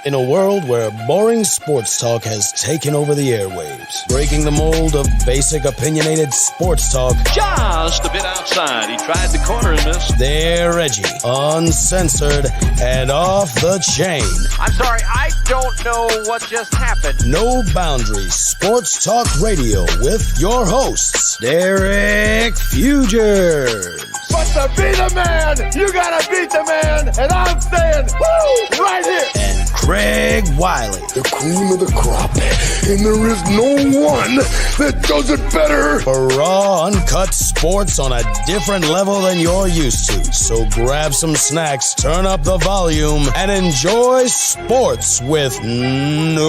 In a world where boring sports talk has taken over the airwaves, breaking the mold of basic opinionated sports talk, just a bit outside. He tried the corner and missed. they're edgy, uncensored, and off the chain. I'm sorry, I don't know what just happened. No Boundaries Sports Talk Radio with your hosts, Derek Fugers. But to be the man, you gotta beat the man, and I'm saying, woo, right here. And Craig Wiley. The cream of the crop, and there is no one that does it better. For raw, uncut sports on a different level than you're used to. So grab some snacks, turn up the volume, and enjoy sports with no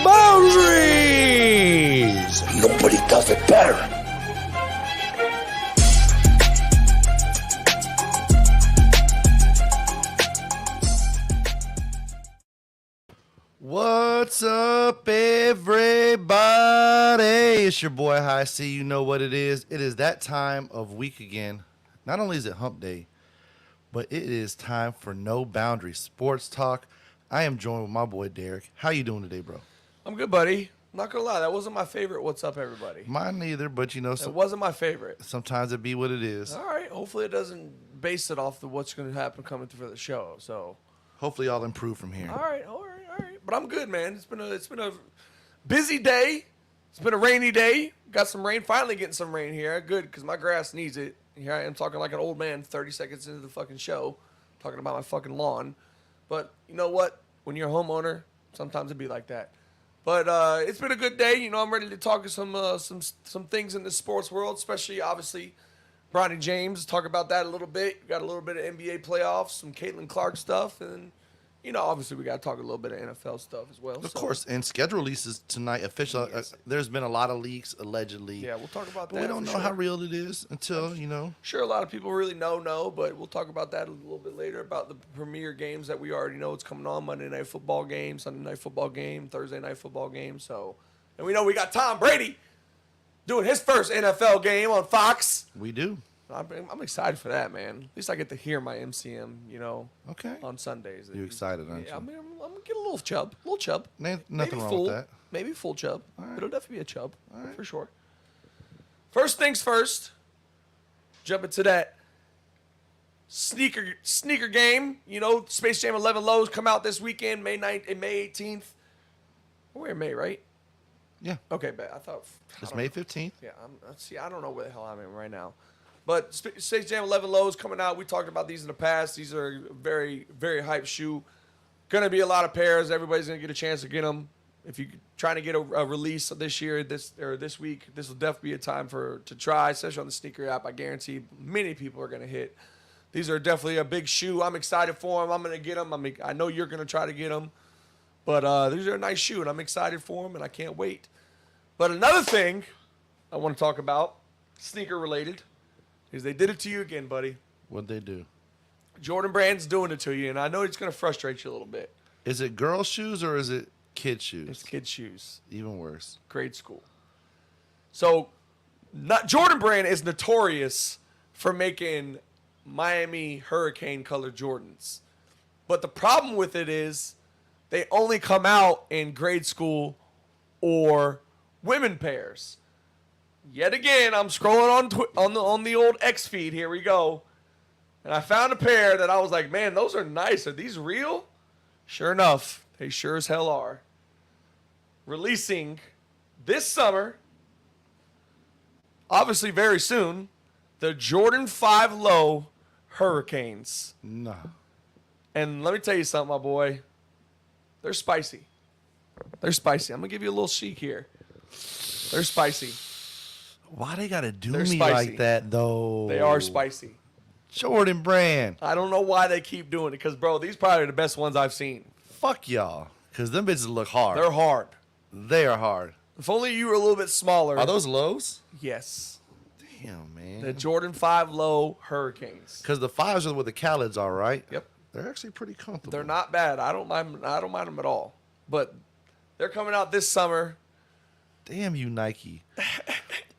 boundaries. Nobody does it better. What's up, everybody? It's your boy High C. You know what it is. It is that time of week again. Not only is it hump day, but it is time for No Boundary Sports Talk. I am joined with my boy Derek. How you doing today, bro? I'm good, buddy. Not gonna lie, that wasn't my favorite. What's up, everybody? Mine neither, but you know, It wasn't my favorite. sometimes it be what it is. All right. Hopefully, it doesn't base it off of what's gonna happen coming through for the show. So, Hopefully, I'll improve from here. all right. But I'm good, man. It's been a busy day. It's been a rainy day. Got some rain. Finally getting some rain here. Good, because my grass needs it. Here I am talking like an old man 30 seconds into the fucking show, talking about my fucking lawn. But you know what? When you're a homeowner, sometimes it be like that. But it's been a good day. You know, I'm ready to talk some things in the sports world, especially, obviously, Bronny James. Talk about that a little bit. Got a little bit of NBA playoffs, some Caitlin Clark stuff, and you know, obviously, we got to talk a little bit of NFL stuff as well. Of course, and schedule releases tonight. Official. Yes. There's been a lot of leaks, allegedly. Yeah, we'll talk about that. But we don't for know how sure. real it is until, you know. Sure, a lot of people really know, but we'll talk about that a little bit later, about the premier games that we already know what's coming on. Monday Night Football game, Sunday Night Football game, Thursday Night Football game. So, and we know we got Tom Brady doing his first NFL game on Fox. We do. I'm excited for that, man. At least I get to hear my MCM, you know, Okay. on Sundays. You excited, aren't Yeah, you? I mean, I'm going to get a little chub. Nothing Maybe wrong full, with that. Maybe full chub. right. It'll definitely be a chub, right. for sure. First things first, jump into that sneaker game. You know, Space Jam 11 Lows come out this weekend, May 9th and May 18th. We're in May, right? Yeah. Okay, but I thought It's May 15th. yeah, I don't know where the hell I'm in right now. But Space Jam 11 Lows coming out. We talked about these in the past. These are very, very hype shoe. Going to be a lot of pairs. Everybody's going to get a chance to get them. If you're trying to get a release this year, this week, this will definitely be a time to try, especially on the sneaker app. I guarantee many people are going to hit. These are definitely a big shoe. I'm excited for them. I'm going to get them. I know you're going to try to get them. But these are a nice shoe, and I'm excited for them, and I can't wait. But another thing I want to talk about, sneaker related, is they did it to you again, buddy. What'd they do? Jordan Brand's doing it to you, and I know it's going to frustrate you a little bit. Is it girl shoes or is it kid shoes? It's kids' shoes, Even worse. grade school. So, Jordan Brand is notorious for making Miami Hurricane color Jordans. But the problem with it is they only come out in grade school or women pairs. Yet again, I'm scrolling on the old X feed. Here we go. And I found a pair that I was like, man, those are nice. Are these real? Sure enough, they sure as hell are. Releasing this summer, obviously very soon, the Jordan 5 Low Hurricanes. No. And let me tell you something, my boy. They're spicy. They're spicy. I'm going to give you a little chic here. They're spicy. Why they gotta do They're me spicy. like that though? They are spicy. Jordan Brand. I don't know why they keep doing it because, bro, these probably are the best ones I've seen. Fuck y'all. Because them bitches look hard. They're hard. They are hard. If only you were a little bit smaller. Are those lows? Yes. Damn, man. The Jordan 5 Low Hurricanes. Because the fives are what the Khaled's are, right? Yep. They're actually pretty comfortable. They're not bad. I don't mind them at all. But they're coming out this summer. Damn you, Nike.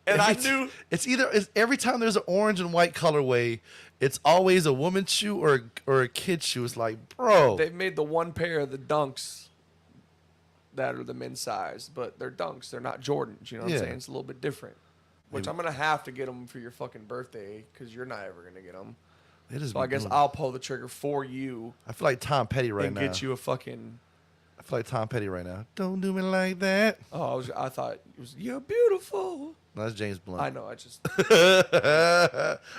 And I knew it's every time there's an orange and white colorway, it's always a woman's shoe or a kid's shoe. It's like, bro. they've made the one pair of the Dunks that are the men's size, but they're Dunks. They're not Jordans. You know what I'm saying? It's a little bit different. Which I'm going to have to get them for your fucking birthday because you're not ever going to get them. So I guess I'll pull the trigger for you. I feel like Tom Petty right now. And get you a fucking... I feel like Tom Petty right now. Don't do me like that. Oh, I thought it was, you're beautiful. No, that's James Blunt. I know. I just...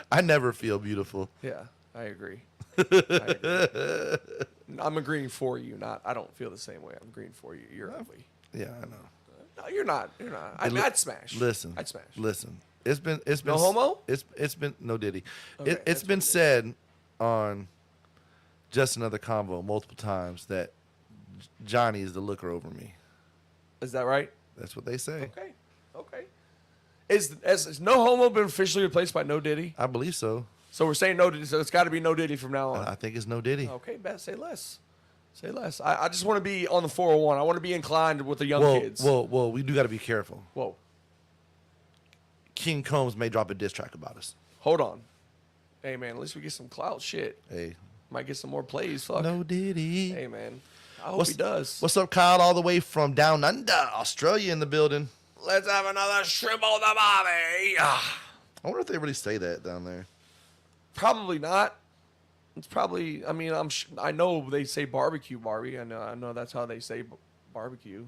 I never feel beautiful. Yeah, I agree. I'm agreeing for you, not... I don't feel the same way. I'm agreeing for you. You're ugly. Yeah, I know. No, you're not. You're not. I'd smash. I'd smash. Listen. It's been no homo? It's been no Diddy. Okay, It's been said on Just Another Convo multiple times that Johnny is the looker over me. Is that right? That's what they say. Okay. Is No Homo been officially replaced by No Diddy? I believe so. So we're saying No Diddy. So it's got to be No Diddy from now on. I think it's No Diddy. Okay, Beth, say less. Say less. I just want to be on the 401. I want to be inclined with the young kids. Well, we do got to be careful. Whoa. King Combs may drop a diss track about us. Hold on. Hey, man, at least we get some clout shit. Hey. Might get some more plays. Fuck. No Diddy. Hey, man. I hope he does. What's up, Kyle? All the way from down under, Australia in the building. Let's have another shrimp on the bobby. I wonder if they really say that down there. Probably not. It's probably. I mean, I know they say barbecue, Barbie. I know that's how they say barbecue.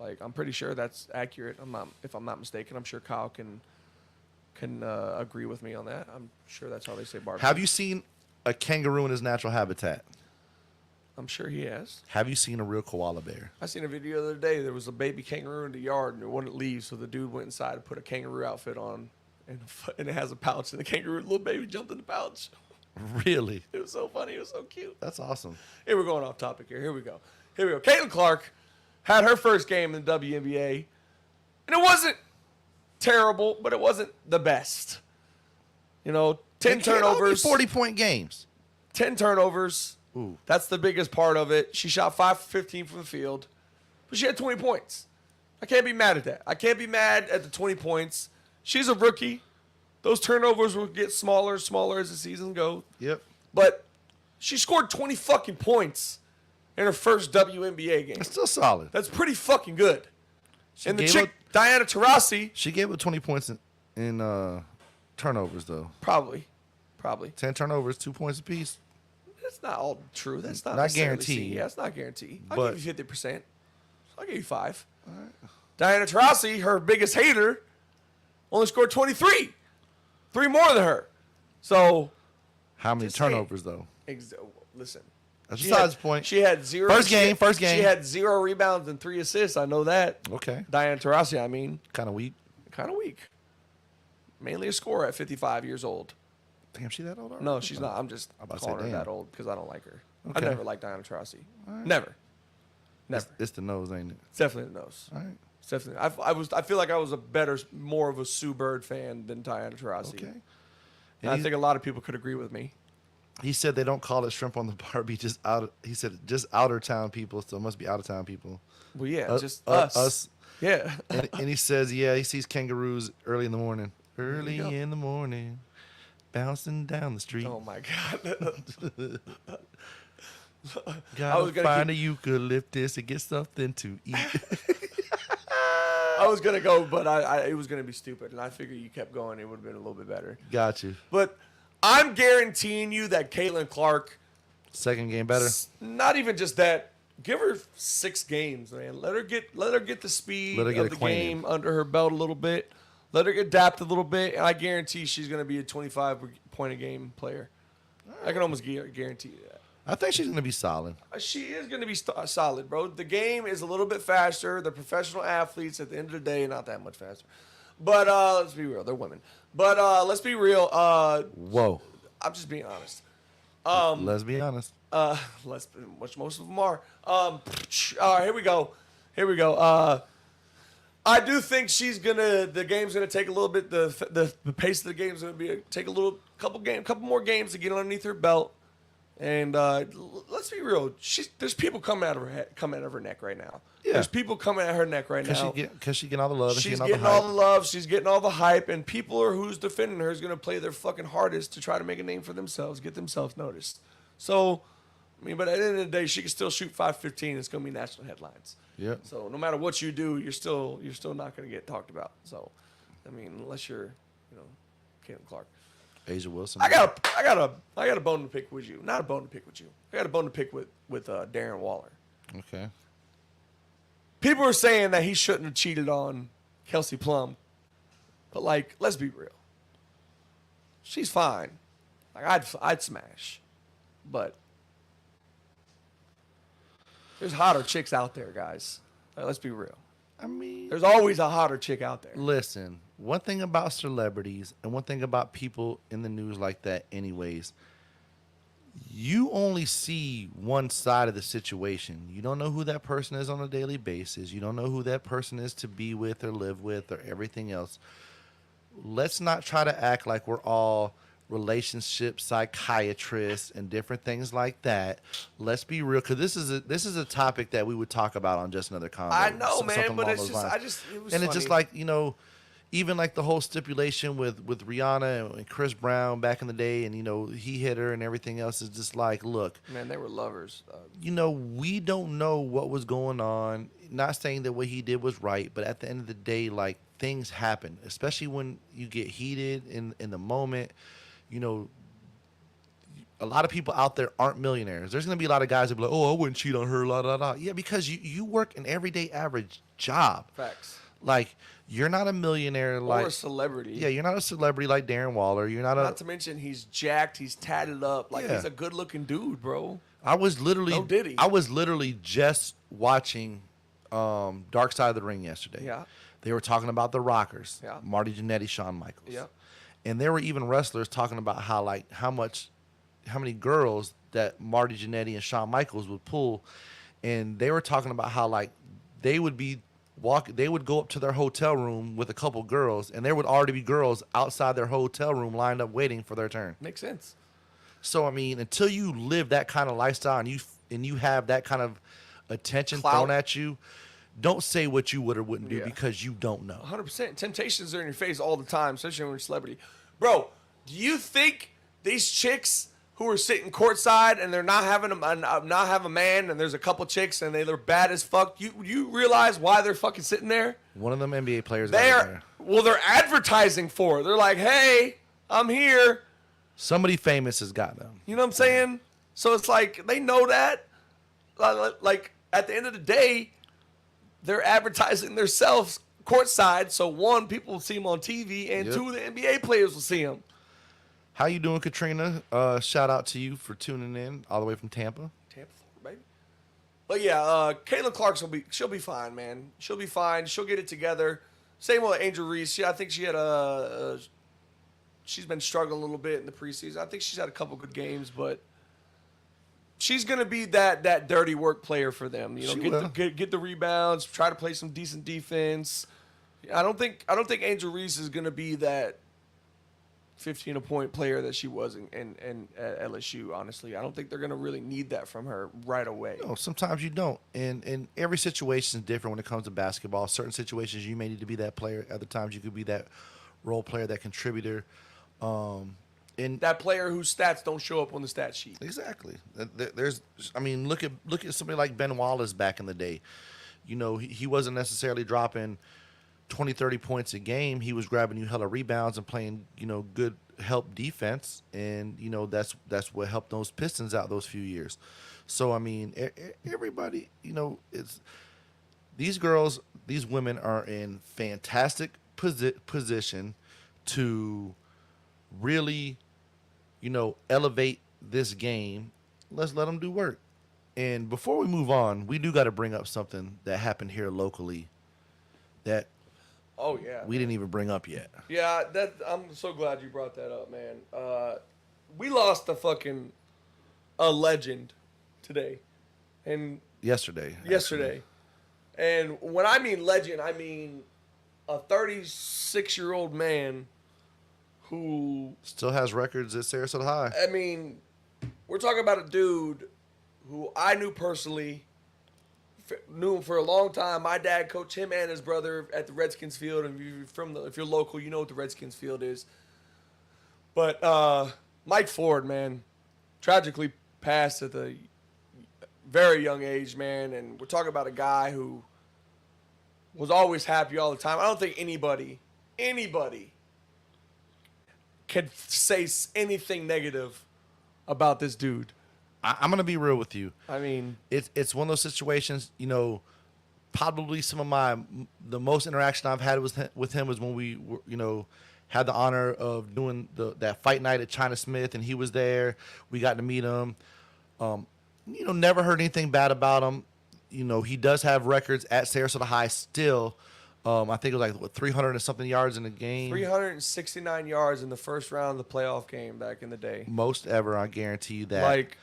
Like, I'm pretty sure that's accurate. If I'm not mistaken. I'm sure Kyle can agree with me on that. I'm sure that's how they say barbecue. Have you seen a kangaroo in his natural habitat? I'm sure he has. Have you seen a real koala bear? I seen a video the other day. There was a baby kangaroo in the yard, and it wouldn't leave. So the dude went inside and put a kangaroo outfit on, and it has a pouch. And the kangaroo, little baby, jumped in the pouch. Really? It was so funny. It was so cute. That's awesome. Hey, we're going off topic here. Here we go. Caitlin Clark had her first game in the WNBA, and it wasn't terrible, but it wasn't the best. 10 turnovers. 40-point games. 10 turnovers. Ooh. That's the biggest part of it. She shot 5 for 15 from the field, but she had 20 points. I can't be mad at that. I can't be mad at the 20 points. She's a rookie. Those turnovers will get smaller and smaller as the season goes. Yep. But she scored 20 fucking points in her first WNBA game. That's still solid. That's pretty fucking good. And the chick, Diana Taurasi. She gave up 20 points in turnovers, though. Probably. 10 turnovers, 2 points apiece. That's not all true. That's not guaranteed. Yeah, it's not guaranteed. I'll But- give you 50%. I'll give you 5. All right. Diana Taurasi, her biggest hater, only scored 23. 3 more than her. So. How many turnovers, though? Listen. That's besides the point. She had 0. First game. She had 0 rebounds and 3 assists. I know that. Okay. Diana Taurasi, I mean. Kind of weak. Mainly a scorer at 55 years old. Damn, she that old already? No, she's not. I'm just about to calling say, her damn. that old because I don't like her. I Okay. never liked Diana Taurasi. Right. Never. It's the nose, ain't it? It's definitely the nose. All right. It's definitely. I feel like I was more of a Sue Bird fan than Diana Taurasi. Okay. And I think a lot of people could agree with me. He said they don't call it shrimp on the Barbie. He said just outer town people, so it must be out of town people. Well, yeah, just us. Yeah. and he says, yeah, he sees kangaroos early in the morning. Early in the morning, bouncing down the street. Oh my God. Gotta find a eucalyptus and get something to eat. I was gonna go, but it was gonna be stupid, and I figured you kept going, it would have been a little bit better. Got you. But I'm guaranteeing you that Caitlin Clark, second game better. Not even just that. Give her 6 games, man. Let her get the speed of the game under her belt a little bit. Let her adapt a little bit, and I guarantee she's going to be a 25-point-a-game player. Right. I can almost guarantee that. I think she's going to be solid. She is going to be solid, bro. The game is a little bit faster. They're professional athletes at the end of the day, not that much faster. But let's be real. They're women. But let's be real. Whoa. I'm just being honest. Let's be honest. Which most of them are. All right, here we go. I do think the game's gonna take a little bit. The pace of the game's gonna take couple more games to get underneath her belt, And let's be real. There's people coming out of her neck right now. Yeah. There's people coming at her neck right now. Because she getting all the love. She's and getting all the love. She's getting all the hype. And people who's defending her is going to play their fucking hardest to try to make a name for themselves, get themselves noticed. So, I mean, but at the end of the day, she can still shoot 5'15". It's going to be national headlines. Yeah. So no matter what you do, you're still not going to get talked about. So, I mean, unless you're, Caitlin Clark. Asia Wilson. I got a bone to pick with you. Not a bone to pick with you. I got a bone to pick with Darren Waller. Okay. People are saying that he shouldn't have cheated on Kelsey Plum, but let's be real. She's fine. I'd smash, but there's hotter chicks out there, guys. Let's be real. I mean, there's always a hotter chick out there. Listen, one thing about celebrities and one thing about people in the news like that anyways, you only see one side of the situation. You don't know who that person is on a daily basis. You don't know who that person is to be with or live with or everything else. Let's not try to act like we're all relationship psychiatrists and different things like that. Let's be real, because this is a topic that we would talk about on Just Another Convo. I know, man, but it's just it was funny. It's just like, even like the whole stipulation with Rihanna and Chris Brown back in the day, and he hit her and everything else, is just like, look, man, they were lovers. We don't know what was going on. Not saying that what he did was right, but at the end of the day, things happen, especially when you get heated in the moment. A lot of people out there aren't millionaires. There's going to be a lot of guys that be like, oh, I wouldn't cheat on her, la, la, la. Yeah, because you work an everyday average job. Facts. You're not a millionaire or a celebrity. Yeah, you're not a celebrity like Darren Waller. You're not to mention he's jacked, he's tatted up. He's a good-looking dude, bro. I was literally Diddy. I was literally just watching Dark Side of the Ring yesterday. Yeah. They were talking about the Rockers. Yeah. Marty Jannetty, Shawn Michaels. Yeah. And there were even wrestlers talking about how many girls that Marty Jannetty and Shawn Michaels would pull, and they were talking about how they would go up to their hotel room with a couple girls, and there would already be girls outside their hotel room lined up waiting for their turn. Makes sense. So I mean, until you live that kind of lifestyle and you have that kind of attention Clout. thrown at you, don't say what you would or wouldn't do because you don't know. 100%. Temptations are in your face all the time, especially when you're a celebrity. Bro, do you think these chicks who are sitting courtside and they're not having a man, and there's a couple chicks and they're bad as fuck, you realize why they're fucking sitting there? One of them NBA players. They're advertising for it. They're like, hey, I'm here. Somebody famous has got them. You know what I'm saying? So it's like they know that. At the end of the day, they're advertising themselves courtside. So one, people will see them on TV, and two, the NBA players will see them. How you doing, Katrina? Shout out to you for tuning in all the way from Tampa. Tampa, baby. But yeah, Caitlin Clark she'll be fine, man. She'll be fine. She'll get it together. Same with Angel Reese. I think she had she's been struggling a little bit in the preseason. I think she's had a couple good games, but she's gonna be that dirty work player for them. Get the rebounds, try to play some decent defense. I don't think Angel Reese is gonna be that 15-point player that she was in at LSU. Honestly, I don't think they're gonna really need that from her right away. No, sometimes you don't, and every situation is different when it comes to basketball. Certain situations you may need to be that player. Other times you could be that role player, that contributor. And that player whose stats don't show up on the stat sheet. Exactly. Look at somebody like Ben Wallace back in the day. He wasn't necessarily dropping 20, 30 points a game. He was grabbing you hella rebounds and playing, good help defense. And, that's what helped those Pistons out those few years. So, I mean, everybody, these women are in fantastic position to really, elevate this game. Let's let them do work. And before we move on, we do got to bring up something that happened here locally that we didn't even bring up yet. Yeah, I'm so glad you brought that up, man. We lost a legend today. And yesterday. And when I mean legend, I mean a 36-year-old man who still has records at Sarasota High. I mean, we're talking about a dude who I knew personally, knew him for a long time. My dad coached him and his brother at the Redskins field. And if you're local, you know what the Redskins field is. But Mike Ford, man, tragically passed at a very young age, man. And we're talking about a guy who was always happy all the time. I don't think anybody can say anything negative about this dude. I'm gonna be real with you. I mean, it's one of those situations. You know, probably some of the most interaction I've had with him was when we were, had the honor of doing that fight night at China Smith, and he was there. We got to meet him. Never heard anything bad about him. He does have records at Sarasota High still. I think it was like 300 and something yards in the game. 369 yards in the first round of the playoff game back in the day. Most ever, I guarantee you that. Like,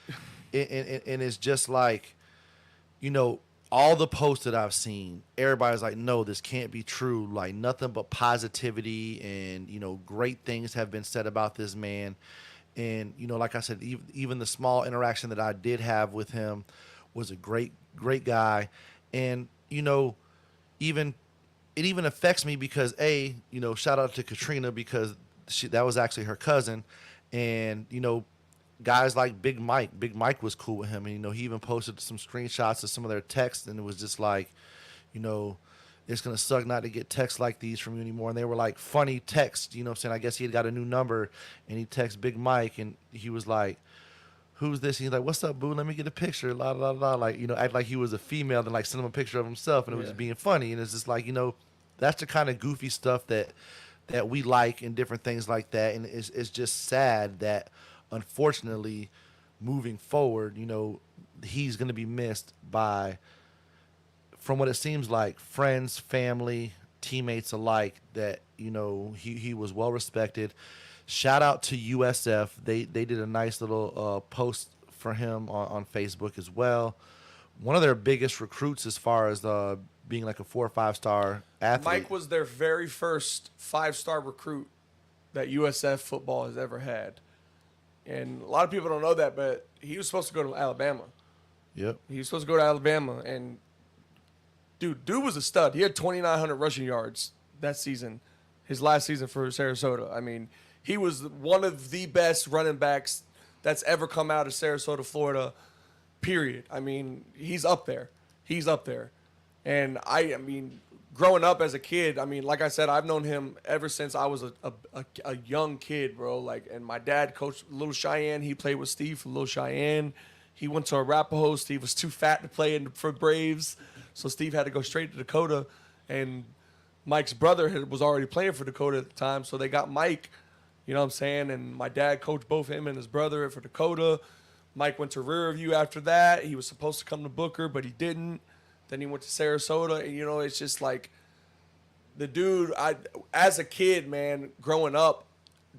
and it's just like, all the posts that I've seen, everybody's like, no, this can't be true. Like, nothing but positivity and, great things have been said about this man. And, like I said, even the small interaction that I did have with him was a great, great guy. And, it even affects me because, shout out to Katrina because that was actually her cousin. And, guys like Big Mike. Big Mike was cool with him. And, he even posted some screenshots of some of their texts. And it was just like, it's going to suck not to get texts like these from you anymore. And they were like funny texts, what I'm saying? I guess he had got a new number. And he texted Big Mike. And he was like, who's this? And he's like, what's up, boo? Let me get a picture. La, la, la. Like, act like he was a female. Then, like, send him a picture of himself. And it was just being funny. And it's just like, that's the kind of goofy stuff that we like and different things like that. And it's just sad that, unfortunately, moving forward, he's going to be missed by, from what it seems like, friends, family, teammates alike, that, he was well respected. Shout out to USF. They did a nice little post for him on Facebook as well. One of their biggest recruits as far as being like a 4 or 5 star athlete. Mike was their very first 5-star recruit that USF football has ever had. And a lot of people don't know that, but he was supposed to go to Alabama. Yep. He was supposed to go to Alabama, and dude was a stud. He had 2,900 rushing yards that season, his last season for Sarasota. I mean, he was one of the best running backs that's ever come out of Sarasota, Florida, period. I mean, he's up there. And I mean, growing up as a kid, I mean, like I said, I've known him ever since I was a young kid, bro. Like, and my dad coached Little Cheyenne. He played with Steve for Little Cheyenne. He went to Arapahoe. Steve was too fat to play for Braves, so Steve had to go straight to Dakota. And Mike's brother was already playing for Dakota at the time, so they got Mike. You know what I'm saying? And my dad coached both him and his brother for Dakota. Mike went to Rear View after that. He was supposed to come to Booker, but he didn't. Then he went to Sarasota, and, it's just like the dude, as a kid, man, growing up,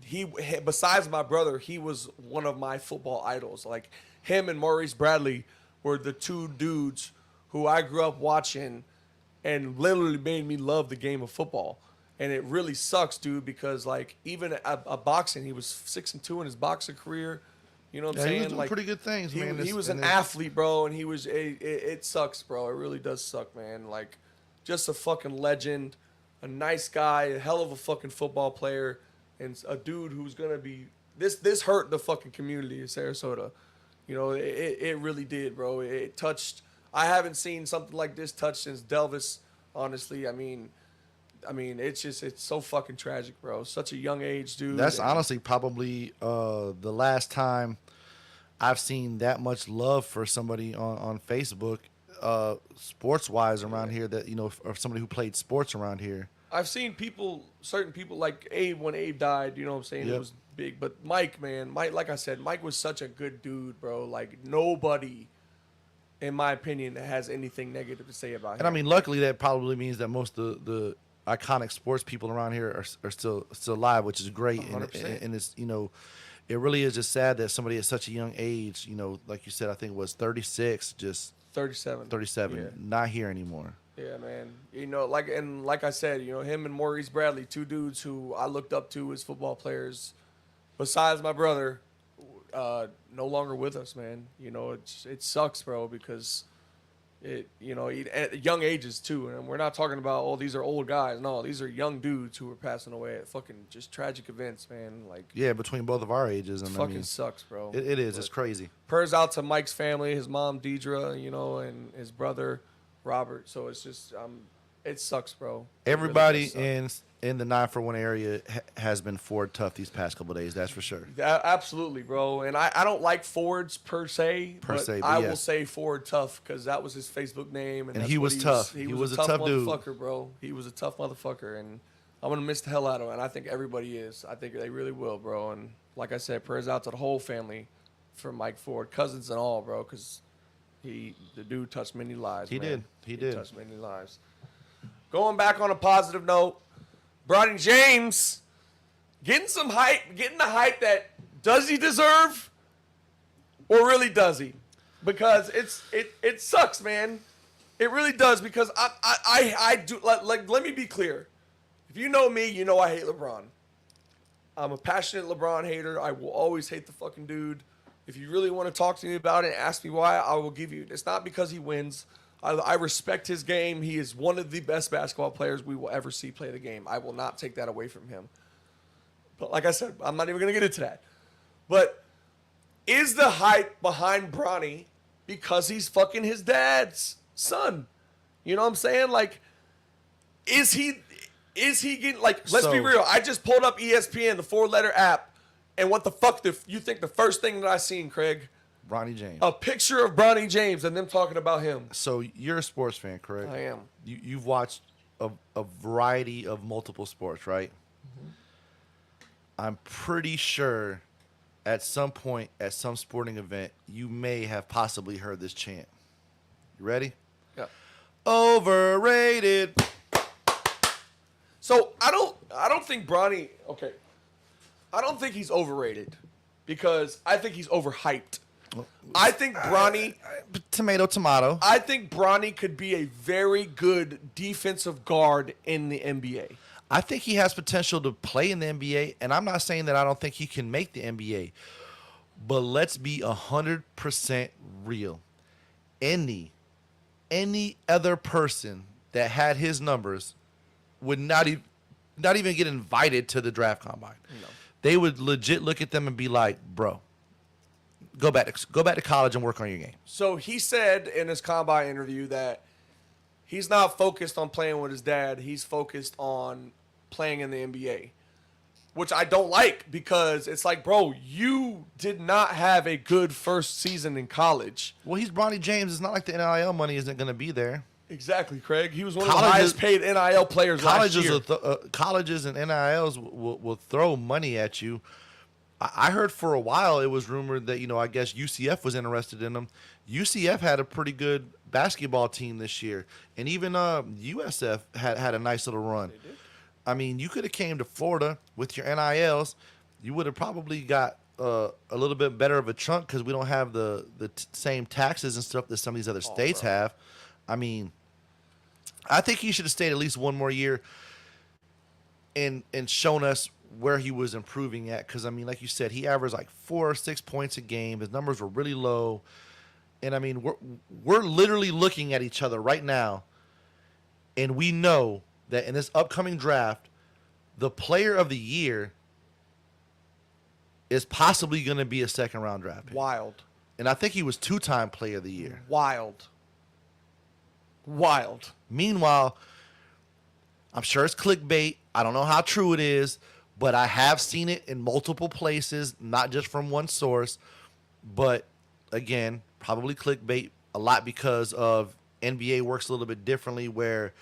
he, besides my brother, he was one of my football idols. Like, him and Maurice Bradley were the two dudes who I grew up watching and literally made me love the game of football. And it really sucks, dude, because, like, even a boxing, he was 6-2 in his boxing career. You know what I'm saying? He was doing like, pretty good things, man. He was an athlete, bro, and he was it sucks, bro. It really does suck, man. Like, just a fucking legend, a nice guy, a hell of a fucking football player, and a dude who's gonna be this hurt the fucking community of Sarasota. It really did, bro. It touched. I haven't seen something like this touched since Delvis, honestly. I mean, it's so fucking tragic, bro. Such a young age, dude. That's honestly probably the last time I've seen that much love for somebody on Facebook, sports-wise around here, that, or somebody who played sports around here. I've seen certain people like Abe, when Abe died, you know what I'm saying? Yep. It was big. But Mike, man, like I said, Mike was such a good dude, bro. Like, nobody, in my opinion, has anything negative to say about him. And I mean, luckily that probably means that most of the iconic sports people around here are still alive, which is great. And it's, it really is just sad that somebody at such a young age, like you said, I think it was 36, just 37, yeah. Not here anymore. Yeah, man. Like I said, him and Maurice Bradley, two dudes who I looked up to as football players. Besides my brother, no longer with us, man. You know, it sucks, bro, because at young ages too, and we're not talking about these are old guys. No, these are young dudes who are passing away at fucking just tragic events, man. Like between both of our ages, and fucking sucks, bro. It is. It's crazy. Prayers out to Mike's family, his mom Deidre, and his brother Robert. So it's just it sucks, bro. Everybody in the 941 area has been Ford tough these past couple of days. That's for sure. Absolutely, bro. And I don't like Fords per se, but I will say Ford tough because that was his Facebook name, and he was tough. He was a tough motherfucker, bro. He was a tough motherfucker, and I'm gonna miss the hell out of him. And I think everybody is. I think they really will, bro. And like I said, prayers out to the whole family for Mike Ford, cousins and all, bro, because the dude touched many lives. He did. He did. Touched many lives. Going back on a positive note. Bronny James getting some hype, getting the hype that does he deserve or really does he? Because it sucks, man. It really does because I do like let me be clear. If you know me, you know I hate LeBron. I'm a passionate LeBron hater. I will always hate the fucking dude. If you really want to talk to me about it and ask me why, I will give you. It's not because he wins. I respect his game. He is one of the best basketball players we will ever see play the game. I will not take that away from him. But like I said, I'm not even going to get into that. But is the hype behind Bronny because he's fucking his dad's son? You know what I'm saying? Like, is he getting, like, let's be real. I just pulled up ESPN, the 4-letter app, and what the fuck you think the first thing that I seen, Craig? Bronny James. A picture of Bronny James and them talking about him. So you're a sports fan, correct? I am. You've watched a variety of multiple sports, right? Mm-hmm. I'm pretty sure at some point at some sporting event you may have possibly heard this chant. You ready? Yeah. Overrated. So I don't think Bronny. Okay. I don't think he's overrated because I think he's overhyped. I think Bronny... Tomato. I think Bronny could be a very good defensive guard in the NBA. I think he has potential to play in the NBA, and I'm not saying that I don't think he can make the NBA. But let's be 100% real. Any other person that had his numbers would not even get invited to the draft combine. No. They would legit look at them and be like, bro, Go back to college and work on your game. So he said in his combine interview that he's not focused on playing with his dad. He's focused on playing in the NBA, which I don't like because it's like, bro, you did not have a good first season in college. Well, he's Bronny James. It's not like the NIL money isn't going to be there. Exactly, Craig. He was one of the highest paid NIL players last year. Colleges and NILs will throw money at you. I heard for a while it was rumored that, I guess UCF was interested in him. UCF had a pretty good basketball team this year. And even USF had a nice little run. They did. I mean, you could have came to Florida with your NILs. You would have probably got a little bit better of a chunk because we don't have the same taxes and stuff that some of these other states have. I mean, I think he should have stayed at least one more year and shown us where he was improving at, because I mean, like you said, he averaged like 4 or 6 points a game. His numbers were really low, and I mean, we're literally looking at each other right now, and we know that in this upcoming draft, the player of the year is possibly going to be a second-round draft pick. Wild. And I think he was 2-time player of the year. Wild. Meanwhile, I'm sure it's clickbait. I don't know how true it is, but I have seen it in multiple places, not just from one source. But, again, probably clickbait a lot because of NBA works a little bit differently where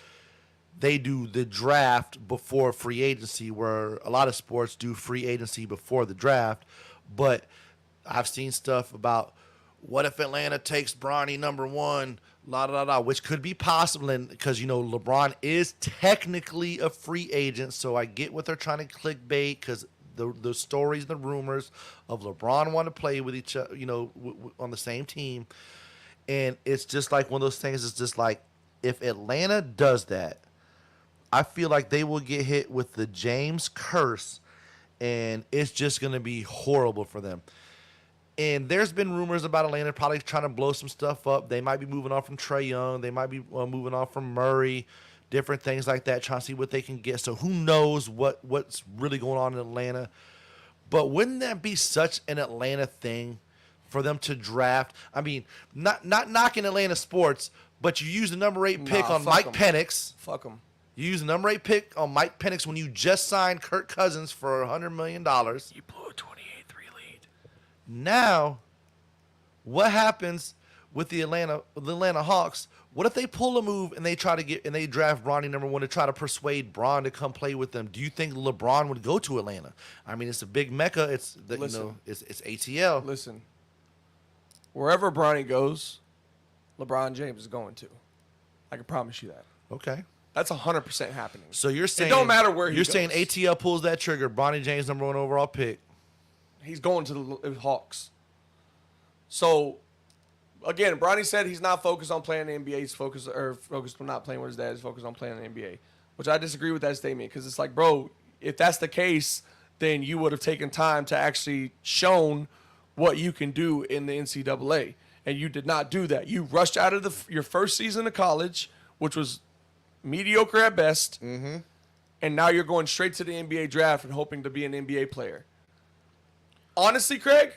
they do the draft before free agency, where a lot of sports do free agency before the draft. But I've seen stuff about what if Atlanta takes Bronny number 1, which could be possible, and because LeBron is technically a free agent, so I get what they're trying to clickbait because the stories, the rumors of LeBron want to play with each other, on the same team, and it's just like one of those things. It's just like if Atlanta does that, I feel like they will get hit with the James curse, and it's just going to be horrible for them. And there's been rumors about Atlanta probably trying to blow some stuff up. They might be moving on from Trae Young. They might be moving on from Murray, different things like that, trying to see what they can get. So who knows what's really going on in Atlanta. But wouldn't that be such an Atlanta thing for them to draft? I mean, not knocking Atlanta sports, but you use the number 8 pick on Mike Penix. Fuck them. You use the number 8 pick on Mike Penix when you just signed Kirk Cousins for $100 million. You blew a 28-3 lead. Now, what happens with the Atlanta Hawks? What if they pull a move and they they draft Bronny number 1 to try to persuade Bron to come play with them? Do you think LeBron would go to Atlanta? I mean, it's a big mecca. It's ATL. Listen, wherever Bronny goes, LeBron James is going to. I can promise you that. Okay. That's 100% happening. So you're saying it don't matter where he goes. You're saying ATL pulls that trigger, Bronny James number 1 overall pick. He's going to the Hawks. So, again, Bronny said he's not focused on playing in the NBA. He's focused on not playing with his dad. He's focused on playing in the NBA, which I disagree with that statement because it's like, bro, if that's the case, then you would have taken time to actually shown what you can do in the NCAA, and you did not do that. You rushed out of your first season of college, which was mediocre at best, and now you're going straight to the NBA draft and hoping to be an NBA player. Honestly, Craig,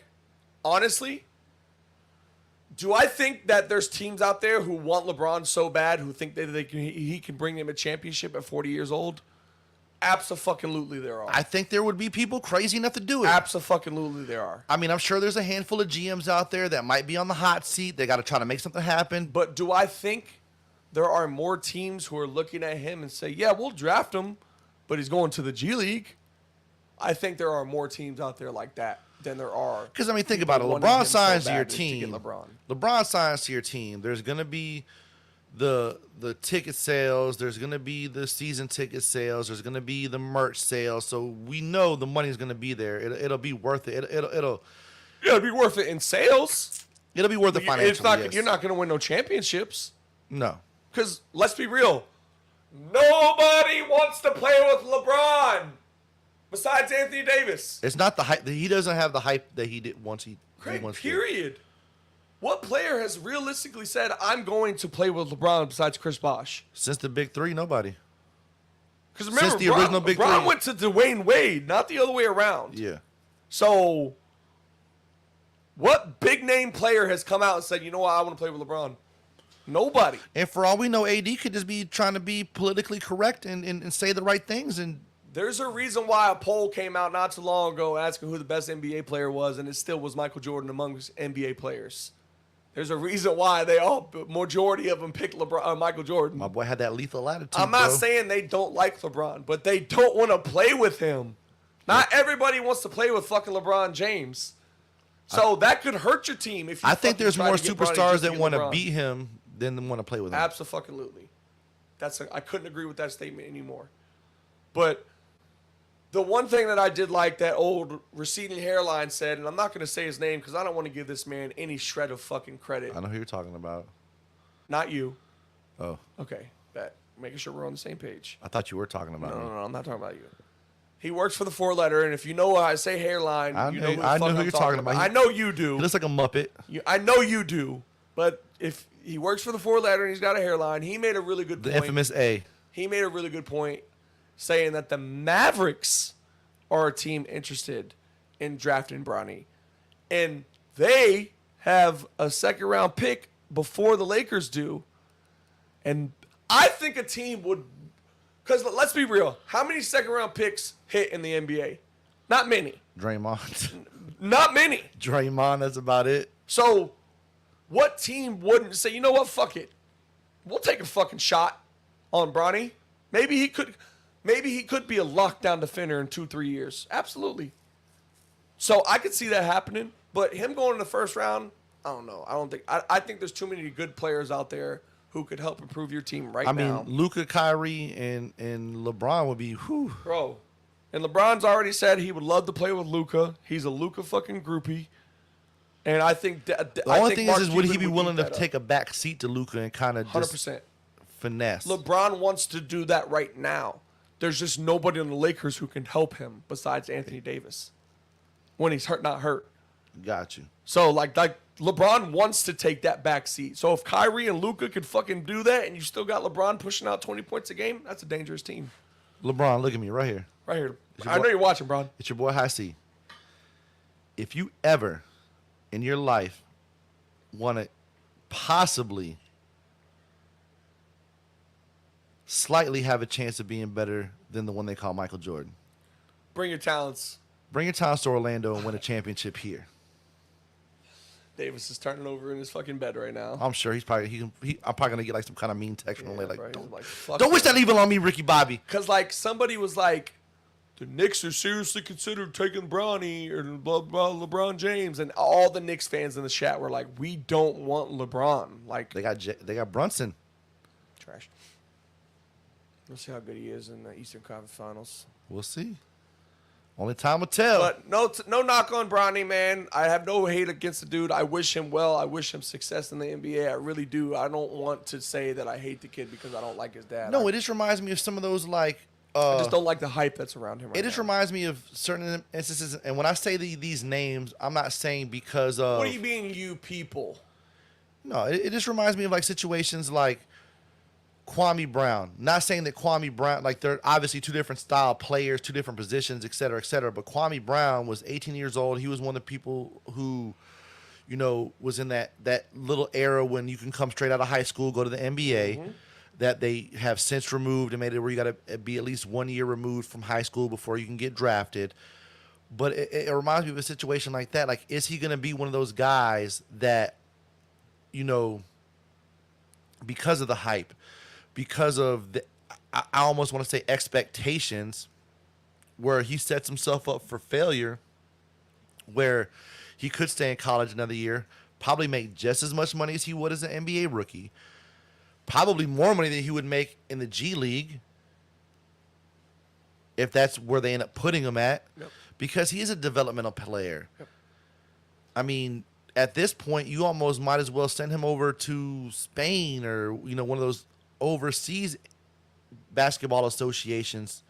do I think that there's teams out there who want LeBron so bad, who think that he can bring them a championship at 40 years old? Abso-fucking-lutely there are. I think there would be people crazy enough to do it. Abso-fucking-lutely there are. I mean, I'm sure there's a handful of GMs out there that might be on the hot seat. They got to try to make something happen. But do I think there are more teams who are looking at him and say, yeah, we'll draft him, but he's going to the G League? I think there are more teams out there like that than there are. Because, I mean, think about it. LeBron signs to your team. LeBron signs to your team. There's going to be the ticket sales. There's going to be the season ticket sales. There's going to be the merch sales. So we know the money's going to be there. It'll be worth it. It'll be worth it in sales. It'll be worth it financially. It's not. Yes. You're not going to win no championships. No. Because let's be real. Nobody wants to play with LeBron besides Anthony Davis. It's not the hype. He doesn't have the hype that he did once he period. What player has realistically said, I'm going to play with LeBron besides Chris Bosh? Since the Big Three, nobody. Because remember, since the original Big LeBron Three went to Dwayne Wade, not the other way around. Yeah. So, what big name player has come out and said, you know what, I want to play with LeBron? Nobody. And for all we know, AD could just be trying to be politically correct and say the right things. And there's a reason why a poll came out not too long ago asking who the best NBA player was, and it still was Michael Jordan amongst NBA players. There's a reason why majority of them picked Michael Jordan. My boy had that lethal attitude. I'm not saying they don't like LeBron, but they don't want to play with him. Not everybody wants to play with fucking LeBron James. So that could hurt your team if you I think there's more superstars that want to beat him than want to play with him. Absolutely. I couldn't agree with that statement anymore. But the one thing that I did like that old receding hairline said, and I'm not going to say his name because I don't want to give this man any shred of fucking credit. I know who you're talking about. Not you. Oh. Okay. Bet. Making sure we're on the same page. I thought you were talking about me. No, I'm not talking about you. He works for the 4-letter, and if you know I say hairline, you know who you're talking about. I know you do. He looks like a Muppet. I know you do. But if he works for the 4-letter and he's got a hairline, he made a really good point. The infamous A. He made a really good point saying that the Mavericks are a team interested in drafting Bronny. And they have a second-round pick before the Lakers do. And I think a team would... Because let's be real. How many second-round picks hit in the NBA? Not many. Draymond. Not many. Draymond, that's about it. So what team wouldn't say, you know what, fuck it. We'll take a fucking shot on Bronny. Maybe he could be a lockdown defender in 2-3 years. Absolutely. So I could see that happening. But him going in the first round, I don't know. I think there's too many good players out there who could help improve your team now. I mean, Luka, Kyrie, and LeBron would be, whew. Bro. And LeBron's already said he would love to play with Luka. He's a Luka fucking groupie. And I think that the only thing is would he be willing to take a back seat to Luka and kind of just 100%. Finesse? LeBron wants to do that right now. There's just nobody on the Lakers who can help him besides Anthony Davis when he's not hurt. Got you. So, like LeBron wants to take that back seat. So, if Kyrie and Luka could fucking do that and you still got LeBron pushing out 20 points a game, that's a dangerous team. LeBron, look at me right here. Right here. I know you're watching, Bron. It's your boy High C. If you ever in your life want to possibly slightly have a chance of being better than the one they call Michael Jordan, Bring your talents. bring your talents to Orlando and win a championship here. Davis is turning over in his fucking bed right now. I'm sure I'm probably gonna get like some kind of mean text from him like, bro, don't, fuck don't wish that. that evil on me, Ricky Bobby. Because, like, somebody was like, the Knicks are seriously considered taking Bronny or blah, blah, LeBron James. And all the Knicks fans in the chat were like, we don't want LeBron. Like, They got Brunson. trash. We'll see how good he is in the Eastern Conference Finals. We'll see. Only time will tell. But no knock on Bronny, man. I have no hate against the dude. I wish him well. I wish him success in the NBA. I really do. I don't want to say that I hate the kid because I don't like his dad. No, it just reminds me of some of those like. I just don't like the hype that's around him right It just now. reminds me of certain instances, and when I say these names, I'm not saying because of. What do you mean, you people? No, it just reminds me of like situations like Kwame Brown. Not saying that Kwame Brown, like they're obviously two different style players, two different positions, et cetera, et cetera. But Kwame Brown was 18 years old. He was one of the people who, you know, was in that little era when you can come straight out of high school, go to the NBA. Mm-hmm. That they have since removed and made it where you got to be at least 1 year removed from high school before you can get drafted. But it reminds me of a situation like that. Like, is he going to be one of those guys that, you know, because of the hype, because of the, I almost want to say expectations, where he sets himself up for failure, where he could stay in college another year, probably make just as much money as he would as an NBA rookie, probably more money than he would make in the G League, if that's where they end up putting him at, because he is a developmental player. Yep. I mean, at this point, you almost might as well send him over to Spain or, you know, one of those overseas basketball associations,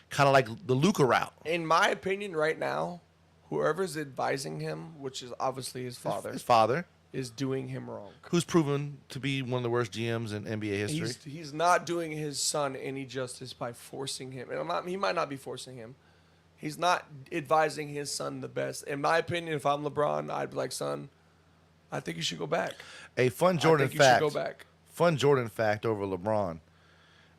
kind of like the Luka route. In my opinion, right now, whoever's advising him, which is obviously his father, is doing him wrong. Who's proven to be one of the worst GMs in NBA history. He's not doing his son any justice by forcing him. And he might not be forcing him. He's not advising his son the best. In my opinion, if I'm LeBron, I'd be like, son, I think you should go back. A fun Jordan fact. You should go back. Fun Jordan fact over LeBron.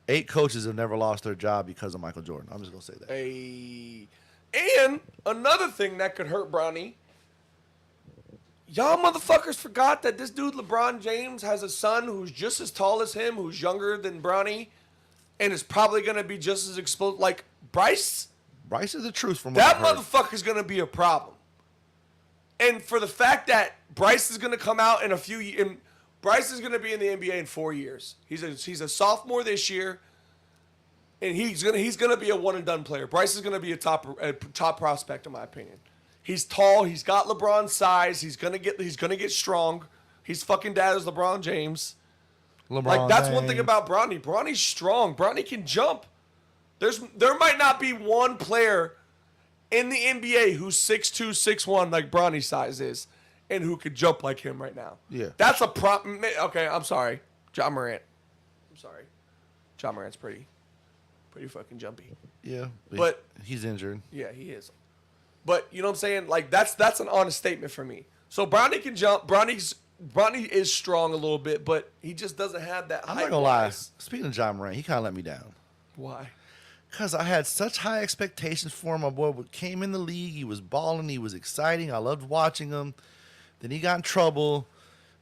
8 coaches have never lost their job because of Michael Jordan. I'm just going to say that. And another thing that could hurt Bronny, y'all motherfuckers forgot that this dude LeBron James has a son who's just as tall as him, who's younger than Bronny, and is probably going to be just as explosive. Like, Bryce is the truth from what that I've heard. motherfucker's going to be a problem. And for the fact that Bryce is going to come out in a few years, Bryce is going to be in the NBA in 4 years. He's a sophomore this year, and he's gonna be a one and done player. Bryce is going to be a top prospect in my opinion. He's tall. He's got LeBron's size. He's gonna get strong. His fucking dad is LeBron James. That's one thing about Bronny. Bronny's strong. Bronny can jump. There might not be one player in the NBA who's 6'2", 6'1", like Bronny's size is, and who could jump like him right now. Yeah. That's a problem. Okay, I'm sorry. Ja Morant. I'm sorry. Ja Morant's pretty fucking jumpy. Yeah. But he's injured. Yeah, he is. But you know what I'm saying? Like that's an honest statement for me. So Bronny can jump. Bronny is strong a little bit, but he just doesn't have that. I'm not gonna lie. Speaking of Ja Morant, he kind of let me down. Why? Because I had such high expectations for him. My boy came in the league. He was balling. He was exciting. I loved watching him. Then he got in trouble.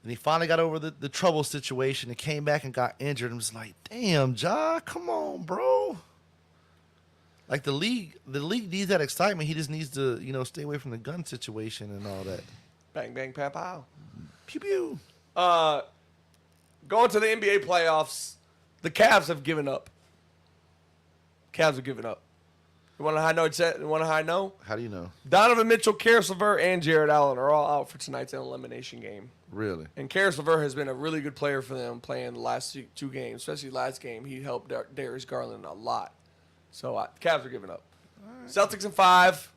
Then he finally got over the trouble situation and came back and got injured. I'm just like, damn, Ja, come on, bro. Like the league needs that excitement. He just needs to, you know, stay away from the gun situation and all that. Bang, bang, pow, pow. Pew, pew. Going to the NBA playoffs, the Cavs have given up. Cavs have given up. You want to high know? How do you know? Donovan Mitchell, Karis LeVert, and Jared Allen are all out for tonight's elimination game. Really? And Karis LeVert has been a really good player for them playing the last two games, especially last game. He helped Darius Garland a lot. So Cavs are giving up. Right. Celtics in 5.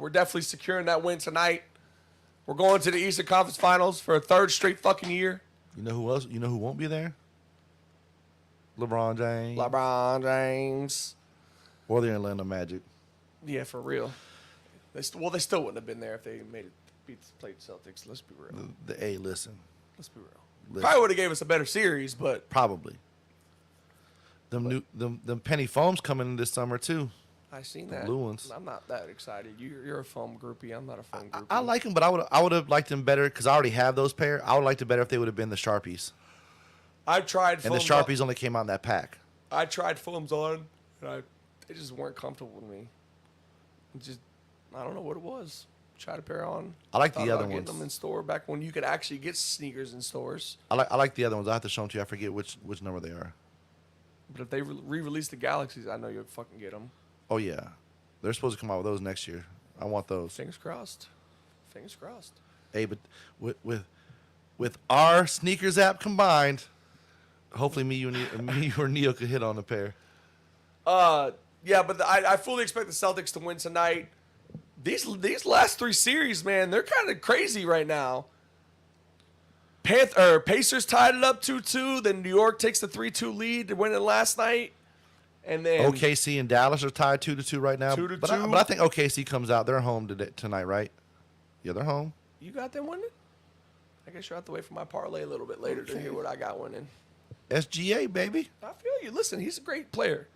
we're definitely securing that win tonight. We're going to the Eastern Conference Finals for a third straight fucking year. You know who else? You know who won't be there? LeBron James. LeBron James. Or the Orlando Magic. Yeah, for real. They still wouldn't have been there if they played the Celtics. Let's be real. Listen. Let's be real. Probably would have gave us a better series, but probably. Them penny foams coming in this summer too. I seen that. Blue ones. I'm not that excited. You're a foam groupie. I'm not a foam groupie. I like them, but I would have liked them better because I already have those pair. I would like it better if they would have been the Sharpies. I've tried and the Sharpies only came out in that pack. I tried foams on, and they just weren't comfortable with me. I don't know what it was. Tried a pair on. I like the other ones. Getting them in store back when you could actually get sneakers in stores. I like the other ones. I have to show them to you. I forget which number they are. But if they re-release the Galaxies, I know you'll fucking get them. Oh yeah, they're supposed to come out with those next year. I want those. Fingers crossed. Fingers crossed. Hey, but with our sneakers app combined, hopefully me or Neo could hit on a pair. Yeah, but I fully expect the Celtics to win tonight. These last three series, man, they're kind of crazy right now. Pacers tied it up 2-2. Then New York takes the 3-2 lead to win it last night. And then OKC and Dallas are tied 2-2 right now. 2-2. But I think OKC comes out. They're home tonight, right? Yeah, they're home. You got them winning? I guess you have to wait for my parlay a little bit later to hear what I got winning. SGA, baby. I feel you. Listen, he's a great player.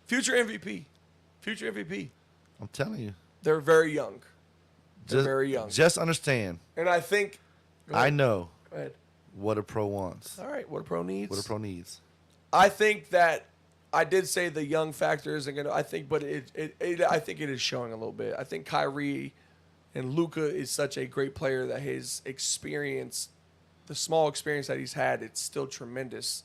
Future MVP. Future MVP. I'm telling you. They're very young. They're very young. Just understand. And I think I know Go ahead. what a pro wants. All right, what a pro needs. What a pro needs. I think that I did say the young factor isn't going to, I think, but I think it is showing a little bit. I think Kyrie and Luka is such a great player that his experience, the small experience that he's had, it's still tremendous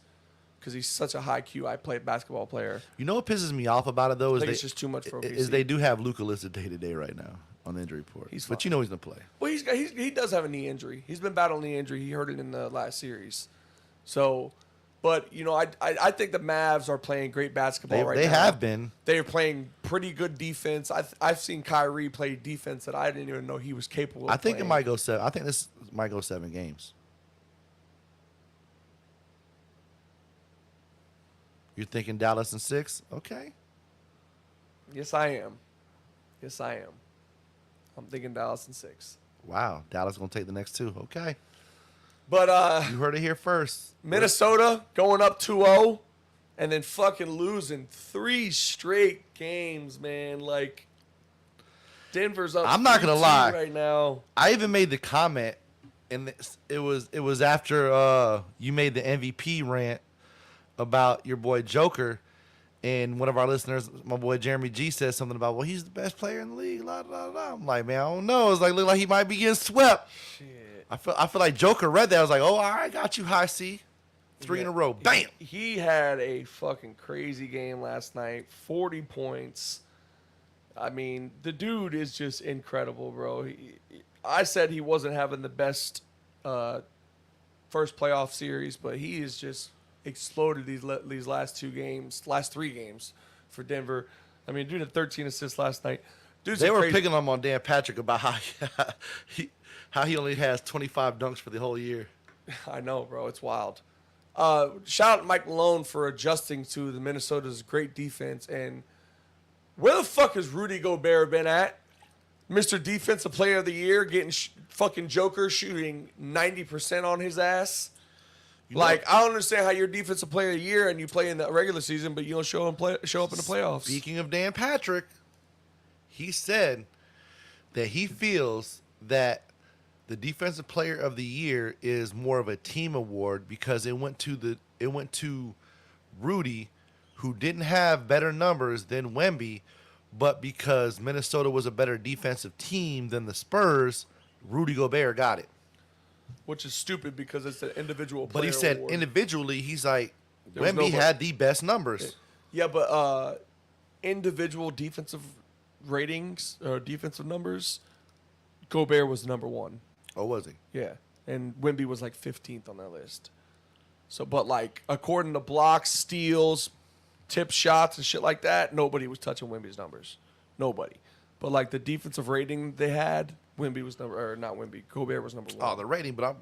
because he's such a high QI basketball player. You know what pisses me off about it, though? It's just too much for OKC. Is they do have Luka listed day-to-day right now on the injury report. But you know he's going to play. Well, he does have a knee injury. He's been battling knee injury. He hurt it in the last series. So, but, you know, I think the Mavs are playing great basketball right now. They have been. They're playing pretty good defense. I've seen Kyrie play defense that I didn't even know he was capable of I think playing. it might go 7. I think this might go 7 games. You're thinking Dallas in 6? Okay. Yes, I am. Yes, I am. I'm thinking Dallas in 6. Wow. Dallas going to take the next 2. Okay. But you heard it here first. Minnesota going up 2-0 and then fucking losing 3 straight games, man. Like, Denver's up. I'm not going to 3-2 lie. right now. I even made the comment, and it was after you made the MVP rant about your boy Joker, and one of our listeners, my boy Jeremy G, said something about, well, he's the best player in the league. La, la, la. I'm like, man, I don't know. It's like look like he might be getting swept. Shit. I feel like Joker read that. I was like, oh, all right, got you, High C. 3 in a row. Bam. He had a fucking crazy game last night. 40 points. I mean, the dude is just incredible, bro. I said he wasn't having the best first playoff series, but he is just exploded these last 3 games for Denver. I mean, dude had 13 assists last night. They were picking on Dan Patrick about how he only has 25 dunks for the whole year. I know, bro. It's wild. Shout out to Mike Malone for adjusting to the Minnesota's great defense. And where the fuck has Rudy Gobert been at? Mr. Defensive Player of the Year, getting fucking Joker shooting 90% on his ass. I don't understand how you're Defensive Player of the Year and you play in the regular season, but you don't show up in the playoffs. Speaking of Dan Patrick, he said that he feels that the Defensive Player of the Year is more of a team award because it went to Rudy, who didn't have better numbers than Wemby, but because Minnesota was a better defensive team than the Spurs, Rudy Gobert got it. Which is stupid because it's an individual player But he said award. individually, he's like, Wemby had the best numbers. Yeah, but individual defensive ratings or defensive numbers, Gobert was number 1. Oh, was he? Yeah, and Wemby was like 15th on that list. So, but like according to blocks, steals, tip shots, and shit like that, nobody was touching Wemby's numbers. Nobody. but like the defensive rating they had, Gobert was number 1. Oh, the rating, but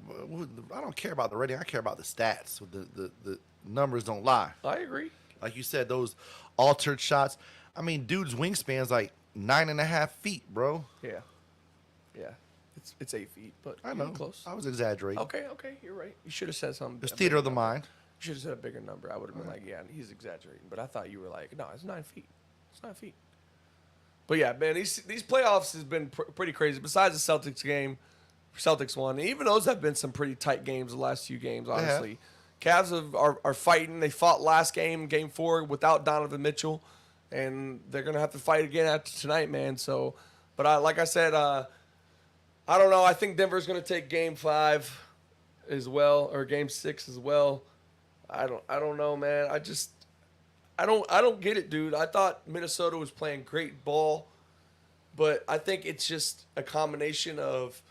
I don't care about the rating. I care about the stats. The numbers don't lie. I agree. Like you said, those altered shots. I mean, dude's wingspan's like 9.5 feet, bro. Yeah. It's 8 feet, but I know. close. I was exaggerating. Okay, you're right. You should have said something. It's theater of the mind. You should have said a bigger number. I would have been like, yeah, he's exaggerating. But I thought you were like, no, it's 9 feet. It's 9 feet. But yeah, man, these playoffs has been pretty crazy. Besides the Celtics game, Celtics won. Even those have been some pretty tight games the last few games, honestly. Cavs are fighting. They fought last game, Game 4, without Donovan Mitchell. And they're going to have to fight again after tonight, man. So, but like I said, I don't know. I think Denver's going to take Game 5 as well, or Game 6 as well. I don't know, man. I don't get it, dude. I thought Minnesota was playing great ball, but I think it's just a combination of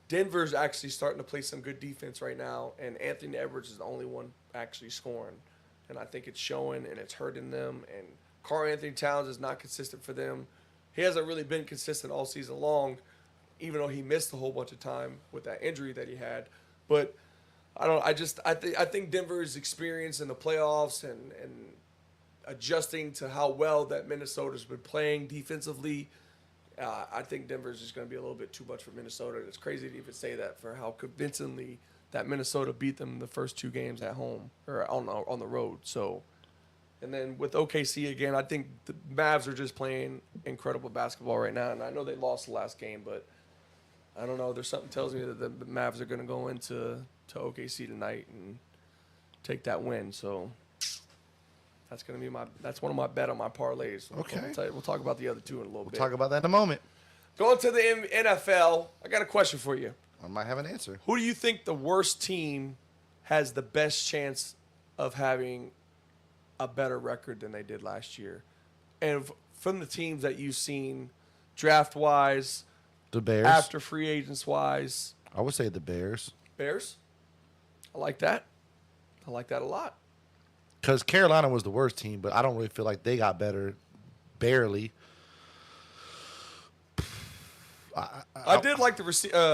Denver's actually starting to play some good defense right now, and Anthony Edwards is the only one actually scoring. And I think it's showing and it's hurting them. And Karl Anthony Towns is not consistent for them. He hasn't really been consistent all season long, even though he missed a whole bunch of time with that injury that he had. But I think Denver's experience in the playoffs and adjusting to how well that Minnesota's been playing defensively, I think Denver's just going to be a little bit too much for Minnesota. It's crazy to even say that for how convincingly that Minnesota beat them the first 2 games at home or on the road. So, and then with OKC again, I think the Mavs are just playing incredible basketball right now. And I know they lost the last game, but I don't know. There's something tells me that the Mavs are going to go into OKC tonight and take that win. So that's going to be that's one of my bet on my parlays. Okay. We'll talk about the other 2 in a little bit. We'll talk about that in a moment. Going to the NFL, I got a question for you. I might have an answer. Who do you think the worst team has the best chance of having a better record than they did last year? And from the teams that you've seen, draft-wise, The Bears. after free agents-wise. I would say the Bears. Bears? I like that. I like that a lot. Because Carolina was the worst team, but I don't really feel like they got better. Barely. I did like the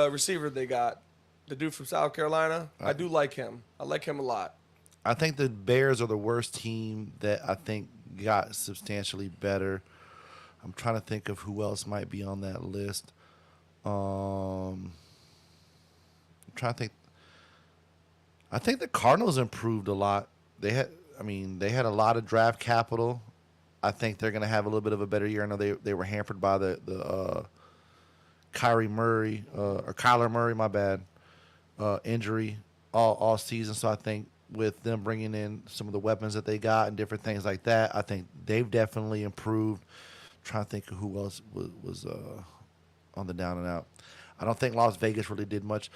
receiver they got, the dude from South Carolina. I do like him. I like him a lot. I think the Bears are the worst team that I think got substantially better. I'm trying to think of who else might be on that list. I'm trying to think. I think the Cardinals improved a lot. They had a lot of draft capital. I think they're going to have a little bit of a better year. I know they were hampered by the Kyler Murray, my bad, injury all season. So I think with them bringing in some of the weapons that they got and different things like that, I think they've definitely improved. I'm trying to think of who else was on the down and out. I don't think Las Vegas really did much.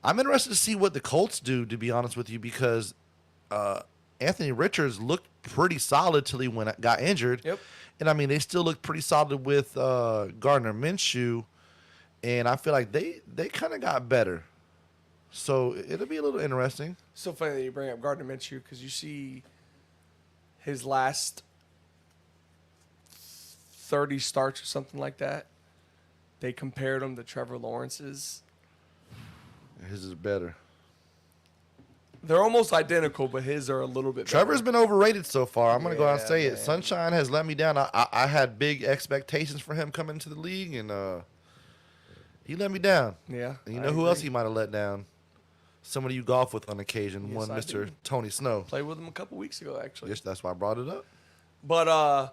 I'm interested to see what the Colts do, to be honest with you, because Anthony Richards looked pretty solid till he got injured. Yep. And, I mean, they still looked pretty solid with Gardner Minshew. And I feel like they kind of got better. So it'll be a little interesting. So funny that you bring up Gardner Minshew because you see his last 30 starts or something like that. They compared him to Trevor Lawrence's. His is better. They're almost identical, but his are a little bit better. Trevor's been overrated so far. I'm going to go out and say man. it. Sunshine has let me down. I had big expectations for him coming to the league, and he let me down. Yeah. And you know who else he might have let down? Somebody you golf with on occasion, Yes, I Mr. do. Tony Snow. Played with him a couple weeks ago, actually. Yes, that's why I brought it up. But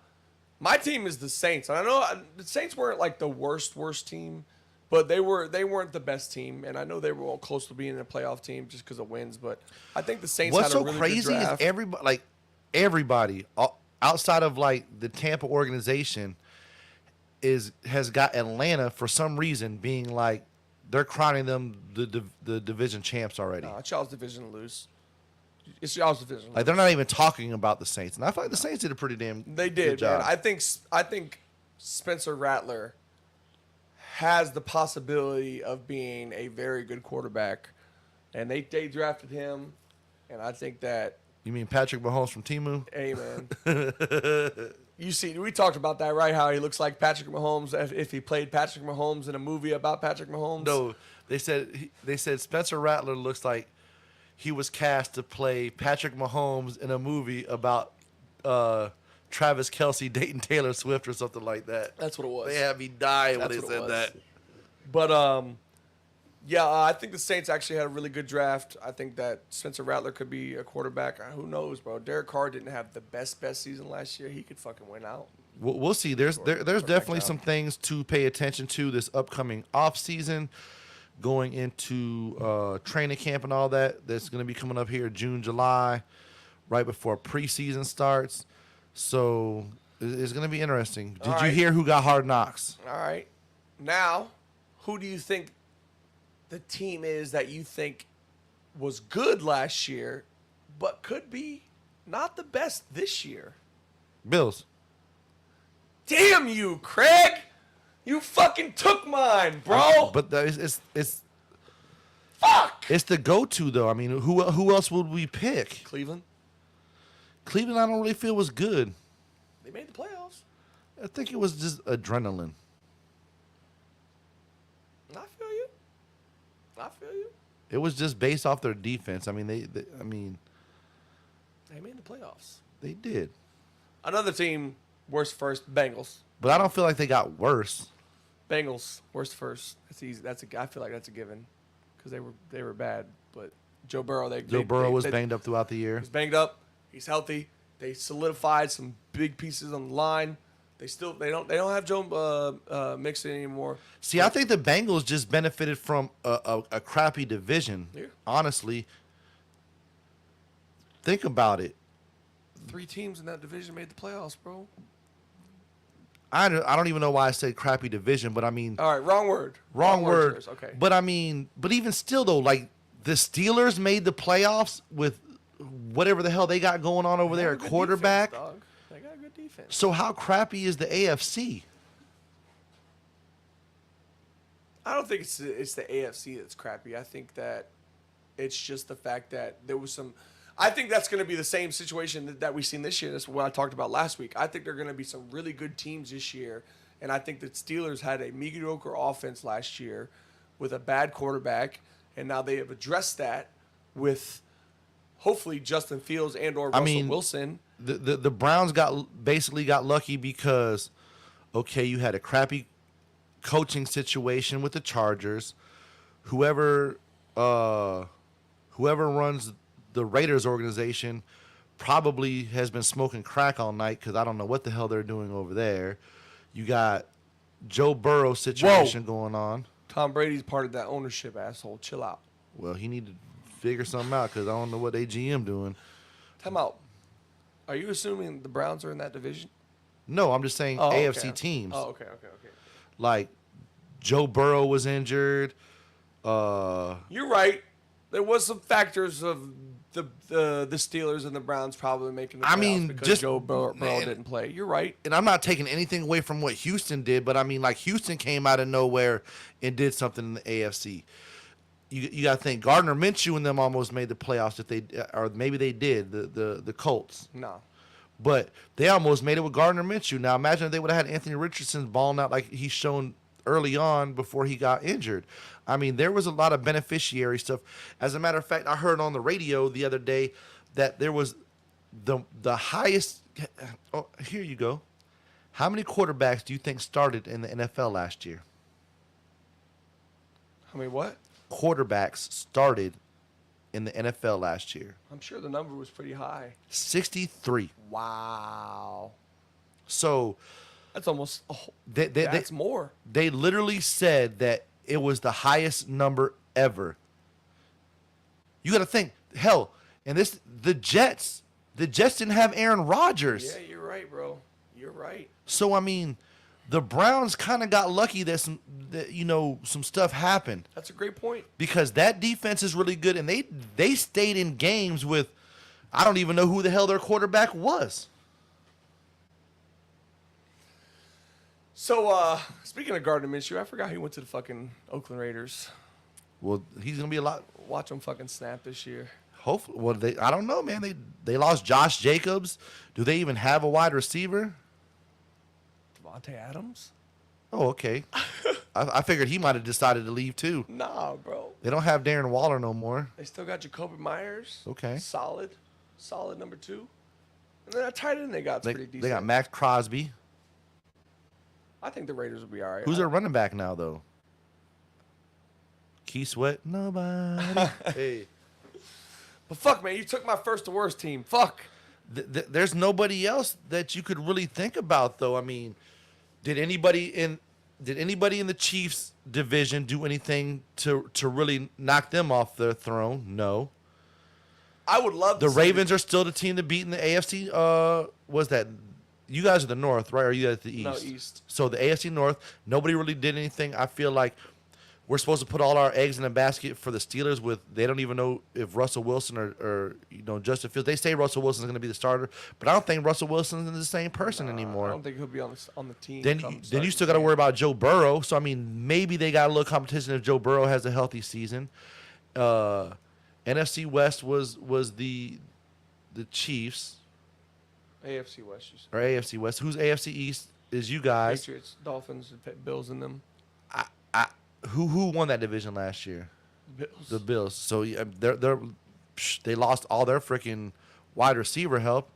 my team is the Saints. And I know the Saints weren't like the worst team, but they weren't the best team. And I know they were all close to being a playoff team just because of wins. But I think the Saints What's had a so really crazy good is draft. everybody outside of like the Tampa organization has got Atlanta for some reason being like they're crowning them the division champs already. No, it's y'all's division to lose. It's y'all's division. To Like they're not even talking about the Saints, and I feel like the Saints did a pretty damn They good did, job. man. I think Spencer Rattler has the possibility of being a very good quarterback, and they drafted him, and I think that. You mean Patrick Mahomes from Timu? Hey, man. You see, we talked about that, right? How he looks like Patrick Mahomes if he played Patrick Mahomes in a movie about Patrick Mahomes. No, they said Spencer Rattler looks like he was cast to play Patrick Mahomes in a movie about Travis Kelce dating Taylor Swift or something like that. That's what it was. They had me dying when they said that. But yeah, I think the Saints actually had a really good draft. I think that Spencer Rattler could be a quarterback. Who knows, bro? Derek Carr didn't have the best season last year. He could fucking win out. We'll see. There's definitely some things to pay attention to this upcoming off season, going into training camp and all that. That's going to be coming up here June, July, right before preseason starts. So it's going to be interesting. Did you hear who got Hard Knocks? All right. Now, who do you think the team is that you think was good last year, but could be not the best this year? Bills. Damn you, Craig! You fucking took mine, bro. But it's Fuck. It's the go-to though. I mean, who else would we pick? Cleveland. Cleveland, I don't really feel was good. They made the playoffs. I think it was just adrenaline. I feel you. It was just based off their defense. I mean, they made the playoffs. They did. Another team, worst first, Bengals. But I don't feel like they got worse. Bengals, worst first. That's easy. I feel like that's a given because they were bad. But Joe Burrow, Joe Burrow was banged up throughout the year. He's banged up. He's healthy. They solidified some big pieces on the line. They don't have Joe Mixon anymore. See, I think the Bengals just benefited from a crappy division. Yeah. Honestly, think about it. 3 teams in that division made the playoffs, bro. I don't even know why I said crappy division, but I mean. All right, wrong word. Wrong word. Okay. But I mean, but even still though, like the Steelers made the playoffs with whatever the hell they got going on over there at quarterback. Defense, dog. They got a good defense. So how crappy is the AFC? I don't think it's the AFC that's crappy. I think that it's just the fact that there was some. I think that's going to be the same situation that we've seen this year. That's what I talked about last week. I think there are going to be some really good teams this year, and I think that Steelers had a mediocre offense last year with a bad quarterback, and now they have addressed that with hopefully Justin Fields and or Russell Wilson. The Browns basically got lucky because, okay, you had a crappy coaching situation with the Chargers. Whoever runs the Raiders organization probably has been smoking crack all night because I don't know what the hell they're doing over there. You got Joe Burrow situation going on. Tom Brady's part of that ownership, asshole. Chill out. Well, he need to figure something out because I don't know what they GM doing. Time out. Are you assuming the Browns are in that division? No, I'm just saying AFC teams. Oh, okay. Like Joe Burrow was injured. You're right. There was some factors of the Steelers and the Browns probably making the playoffs because just Joe Burrow didn't play. You're right. And I'm not taking anything away from what Houston did, but I mean, like Houston came out of nowhere and did something in the AFC. You got to think Gardner Minshew and them almost made the playoffs or maybe they did, the Colts. No. But they almost made it with Gardner Minshew. Now imagine if they would have had Anthony Richardson balling out like he's shown early on before he got injured. I mean, there was a lot of beneficiary stuff. As a matter of fact, I heard on the radio the other day that there was the highest. Oh, here you go. How many quarterbacks do you think started in the NFL last year? How many what? Quarterbacks started in the NFL last year. I'm sure the number was pretty high. 63. Wow. So that's almost. That's more. They literally said that it was the highest number ever. You got to think, hell, and the Jets didn't have Aaron Rodgers. Yeah, you're right, bro. You're right. So I mean, the Browns kind of got lucky that some stuff happened. That's a great point. Because that defense is really good, and they stayed in games with, I don't even know who the hell their quarterback was. So, speaking of Gardner Minshew, I forgot he went to the fucking Oakland Raiders. Well, he's gonna be a lot. Watch him fucking snap this year. Hopefully, well, I don't know, man. They lost Josh Jacobs. Do they even have a wide receiver? Devontae Adams? Oh, okay. I figured he might have decided to leave too. Nah, bro. They don't have Darren Waller no more. They still got Jacoby Myers. Okay. Solid number 2. And then that tight end they got pretty decent. They got Max Crosby. I think the Raiders will be all right. Who's their running back now, though? Key Sweat? Nobody. Hey. But fuck, man, you took my first to worst team. Fuck. There's nobody else that you could really think about, though. I mean, did anybody in the Chiefs division do anything to really knock them off their throne? No. I would love to The Ravens are still the team to beat in the AFC. Was that you guys are the North, right? Or are you at the East? No, East. So the AFC North, nobody really did anything. I feel like we're supposed to put all our eggs in a basket for the Steelers. They don't even know if Russell Wilson or Justin Fields. They say Russell Wilson is going to be the starter, but I don't think Russell Wilson is the same person anymore. I don't think he'll be on the team. Then you still got to worry about Joe Burrow. So I mean, maybe they got a little competition if Joe Burrow has a healthy season. NFC West was the Chiefs. AFC West. Or AFC West. Who's AFC East is you guys. Patriots, Dolphins, Bills in them. Who won that division last year? Bills. The Bills. So yeah, they lost all their freaking wide receiver help.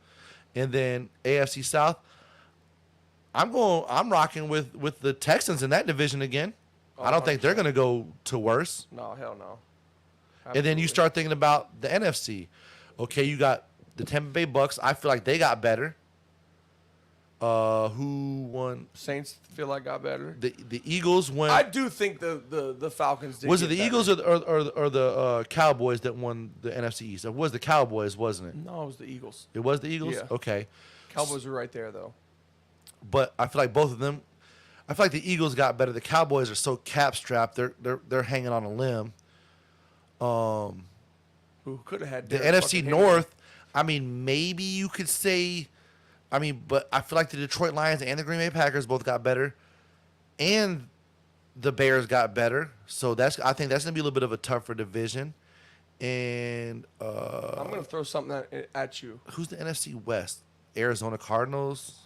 And then AFC South, I'm rocking with the Texans in that division again. I don't think they're going to go to worse. No, hell no. Absolutely. And then you start thinking about the NFC. Okay, you got the Tampa Bay Bucks. I feel like they got better. Who won? Saints feel like got better. The Eagles won. I do think the Falcons did. Was it the Eagles or the Cowboys that won the NFC East? It was the Cowboys, wasn't it? No, it was the Eagles. It was the Eagles? Yeah. Okay. Cowboys were right there, though. But I feel like both of them. I feel like the Eagles got better. The Cowboys are so cap strapped. They're hanging on a limb. Who could have had the Derek NFC fucking North? I mean, maybe you could say. I mean, but I feel like the Detroit Lions and the Green Bay Packers both got better, and the Bears got better. So I think that's gonna be a little bit of a tougher division. And I'm gonna throw something at you. Who's the NFC West? Arizona Cardinals,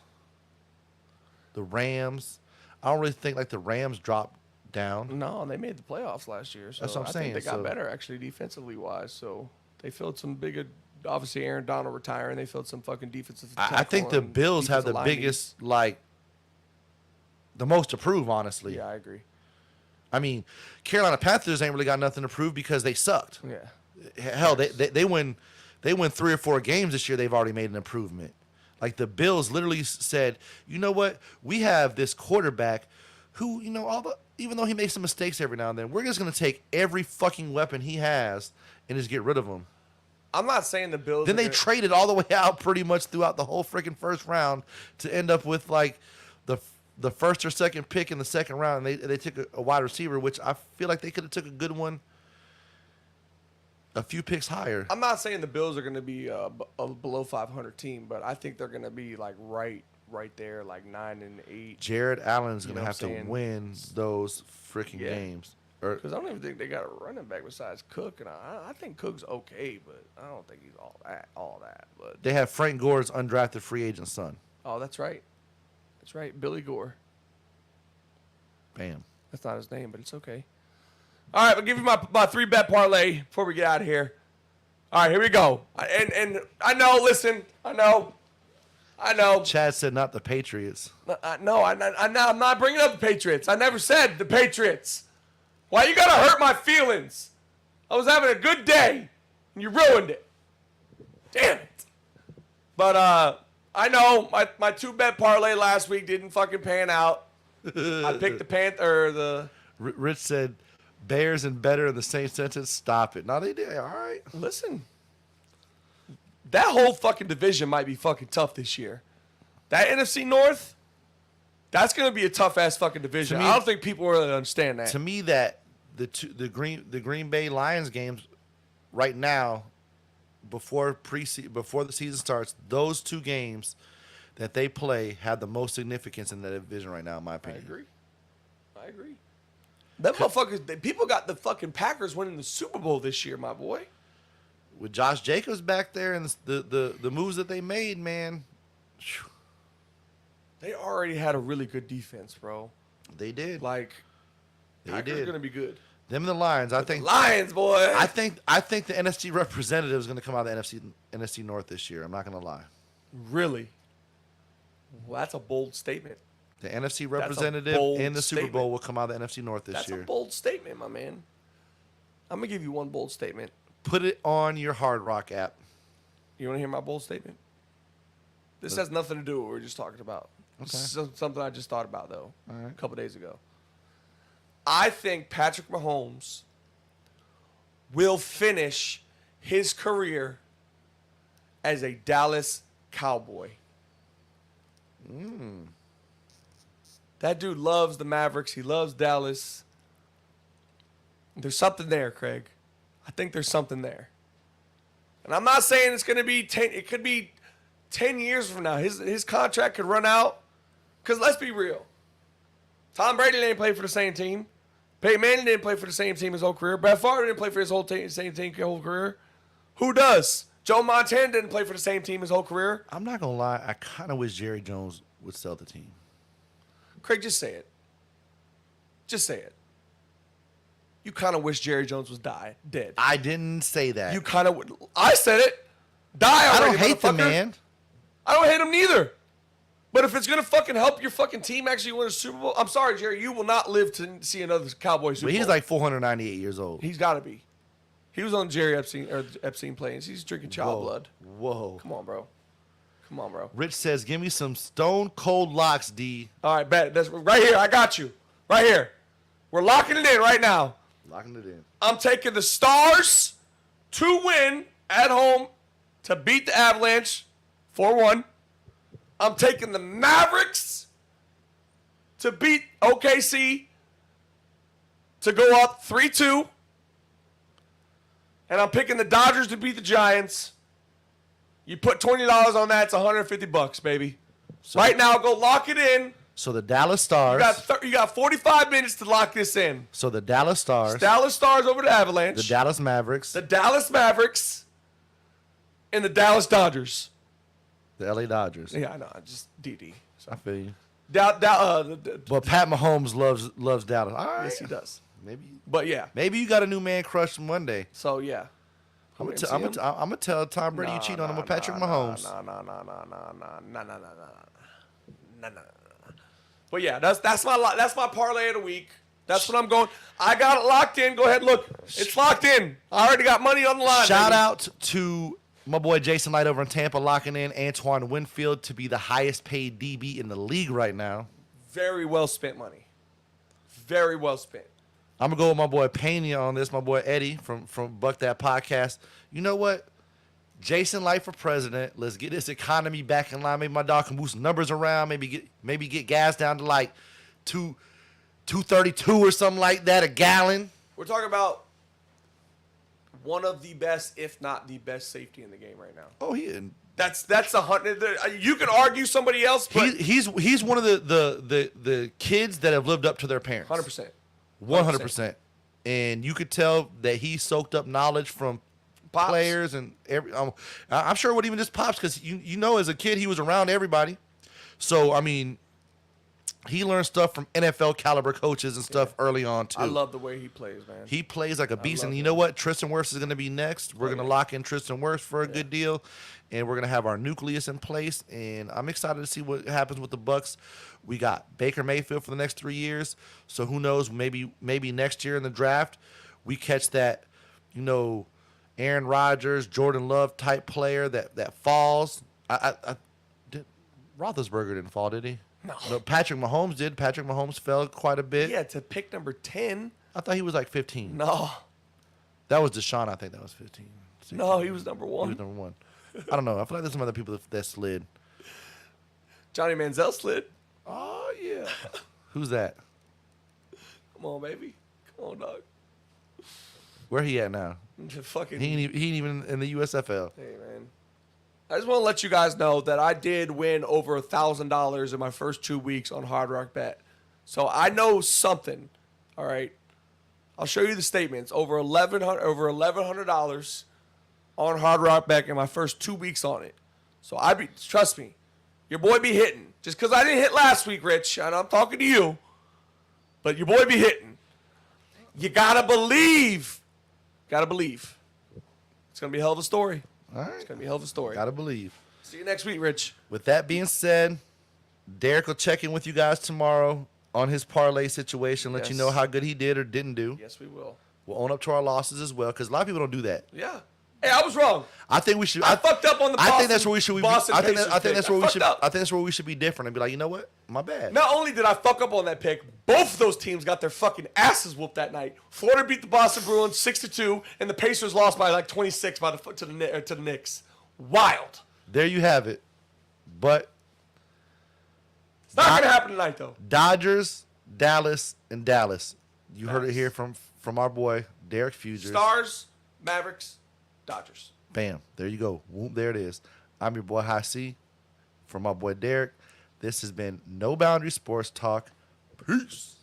the Rams. I don't really think like the Rams dropped down. No, they made the playoffs last year. So That's what I'm saying. Think they got better actually defensively wise. So they filled some big. Obviously, Aaron Donald retiring. They filled some fucking defensive. I think the Bills have the biggest, the most to prove, honestly. Yeah, I agree. I mean, Carolina Panthers ain't really got nothing to prove because they sucked. Yeah. Hell, they win 3 or 4 games this year. They've already made an improvement. Like the Bills literally said, you know what? We have this quarterback who, even though he makes some mistakes every now and then, we're just going to take every fucking weapon he has and just get rid of him. I'm not saying the Bills. Then they traded all the way out pretty much throughout the whole freaking first round to end up with like the first or second pick in the second round. And they took a wide receiver, which I feel like they could have took a good one a few picks higher. I'm not saying the Bills are going to be a below 500 team, but I think they're going to be like right there, like 9-8. Jared Allen's going to have to win those freaking games. Because I don't even think they got a running back besides Cook, and I think Cook's okay, but I don't think he's all that. But they have Frank Gore's undrafted free agent son. Oh, that's right. That's right, Billy Gore. Bam. That's not his name, but it's okay. All right, I'll give you my 3-bet parlay before we get out of here. All right, here we go. And I know, listen, I know. Chad said not the Patriots. No, I'm not bringing up the Patriots. I never said the Patriots. Why you gotta hurt my feelings? I was having a good day, and you ruined it. Damn it. But I know my 2-bet parlay last week didn't fucking pan out. I picked the Panther. Rich said Bears and better in the same sentence. Stop it. No, they did. All right. Listen, that whole fucking division might be fucking tough this year. That NFC North. That's gonna be a tough ass fucking division. I don't think people really understand that. To me, that the Green Bay Lions games right now, before the season starts, those 2 games that they play have the most significance in the division right now, in my opinion. I agree. Them motherfuckers. People got the fucking Packers winning the Super Bowl this year, my boy. With Josh Jacobs back there and the moves that they made, man. They already had a really good defense, bro. They did. Like, They Packers did. going to be good. Them and the Lions. I think Lions, boy. I think the NFC representative is going to come out of the NFC North this year. I'm not going to lie. Really? Well, that's a bold statement. The NFC representative in the Super Bowl will come out of the NFC North this year. That's a bold statement, my man. I'm going to give you one bold statement. Put it on your Hard Rock app. You want to hear my bold statement? This has nothing to do with what we were just talking about. Okay. This is something I just thought about, though, All right. a couple days ago. I think Patrick Mahomes will finish his career as a Dallas Cowboy. That dude loves the Mavericks. He loves Dallas. There's something there, Craig. I think there's something there. And I'm not saying it's going to be 10. It could be 10 years from now. His contract could run out. Because let's be real. Tom Brady didn't play for the same team. Peyton Manning didn't play for the same team his whole career. Brett Favre didn't play for his same team his whole career. Who does? Joe Montana didn't play for the same team his whole career. I'm not going to lie. I kind of wish Jerry Jones would sell the team. Craig, just say it. Just say it. You kind of wish Jerry Jones was dead. I didn't say that. You kind of would. I said it. Die I already, don't hate the motherfucker. man. I don't hate him neither. But if it's going to fucking help your fucking team actually win a Super Bowl, I'm sorry, Jerry, you will not live to see another Cowboys Super But he's Bowl. like 498 years old. He's got to be. He was on Jerry Epstein planes. He's drinking child blood. Whoa. Come on, bro. Come on, bro. Rich says, give me some stone cold locks, D. All right, bet. That's right here. I got you. Right here. We're locking it in right now. Locking it in. I'm taking the Stars to win at home to beat the Avalanche 4-1. I'm taking the Mavericks to beat OKC to go up 3-2. And I'm picking the Dodgers to beat the Giants. You put $20 on that, it's $150, baby. So, right now, go lock it in. So the Dallas Stars. You got 45 minutes to lock this in. So the Dallas Stars. Dallas Stars over the Avalanche. The Dallas Mavericks. The Dallas Mavericks. And the Dallas Dodgers. The LA Dodgers. Yeah, I know. Just DD. I feel you. But Pat Mahomes loves Dallas. All right. yes, he does. Maybe you got a new man crush one day. So, yeah. I'm gonna tell Tom Brady you cheat on him with Patrick Mahomes. No. But yeah, that's my parlay of the week. That's what I'm going. I got it locked in. Go ahead and look. It's locked in. I already got money on the line. Shout out to my boy Jason Light over in Tampa locking in Antoine Winfield to be the highest paid DB in the league right now. Very well spent money. Very well spent. I'm gonna go with my boy Pena on this. My boy Eddie from Buck That Podcast. You know what? Jason Light for president. Let's get this economy back in line. Maybe my dog can move some numbers around. Maybe get gas down to like $2.32 or something like that a gallon. We're talking about one of the best, if not the best, safety in the game right now. Oh, That's 100. You can argue somebody else, but he's one of the kids that have lived up to their parents. 100%. 100%. And you could tell that he soaked up knowledge from Pops. players and I'm sure what even just Pops, because you know as a kid he was around everybody. So I mean, he learned stuff from NFL caliber coaches and stuff early on too. I love the way he plays, man. He plays like a beast, and you know what? Tristan Wirfs is going to be next. We're going to lock in Tristan Wirfs for a good deal, and we're going to have our nucleus in place. And I'm excited to see what happens with the Bucks. We got Baker Mayfield for the next 3 years, so who knows? Maybe next year in the draft we catch that, Aaron Rodgers, Jordan Love type player that falls. Roethlisberger didn't fall, did he? No, Patrick Mahomes did. Patrick Mahomes fell quite a bit. Yeah, to pick number 10. I thought he was like 15. No. That was Deshaun. I think that was 15. 16. No, he was number 1. He was number 1. I don't know. I feel like there's some other people that slid. Johnny Manziel slid. Oh, yeah. Who's that? Come on, baby. Come on, dog. Where he at now? Fucking. He ain't even in the USFL. Hey, man. I just want to let you guys know that I did win over $1,000 in my first 2 weeks on Hard Rock Bet. So I know something. All right. I'll show you the statements. Over $1,100 on Hard Rock Bet in my first 2 weeks on it. So trust me, Your boy be hitting. Just because I didn't hit last week, Rich, and I'm talking to you, but your boy be hitting. You gotta believe. Gotta believe. It's gonna be a hell of a story. All right. It's gonna be a hell of a story. Gotta believe. See you next week, Rich. With that being said, Derek will check in with you guys tomorrow on his parlay situation, let you know how good he did or didn't do. Yes, we will. We'll own up to our losses as well, because a lot of people don't do that. Yeah. Hey, I was wrong. I think we should. I fucked up on the Boston. I think that's where we should. Boston I think Pacers that's pick. where we I should. fucked up. I think that's where we should be different and be like, you know what? My bad. Not only did I fuck up on that pick, both of those teams got their fucking asses whooped that night. Florida beat the Boston Bruins 6-2, and the Pacers lost by like 26 to the Knicks. Wild. There you have it. But It's not gonna happen tonight, though. Dodgers, Dallas, and Dallas. You heard it here from our boy Derek Fugers. Stars, Mavericks, Dodgers. Bam. There you go. Whoop, there it is. I'm your boy High C. For my boy Derek. This has been No Boundary Sports Talk. Peace.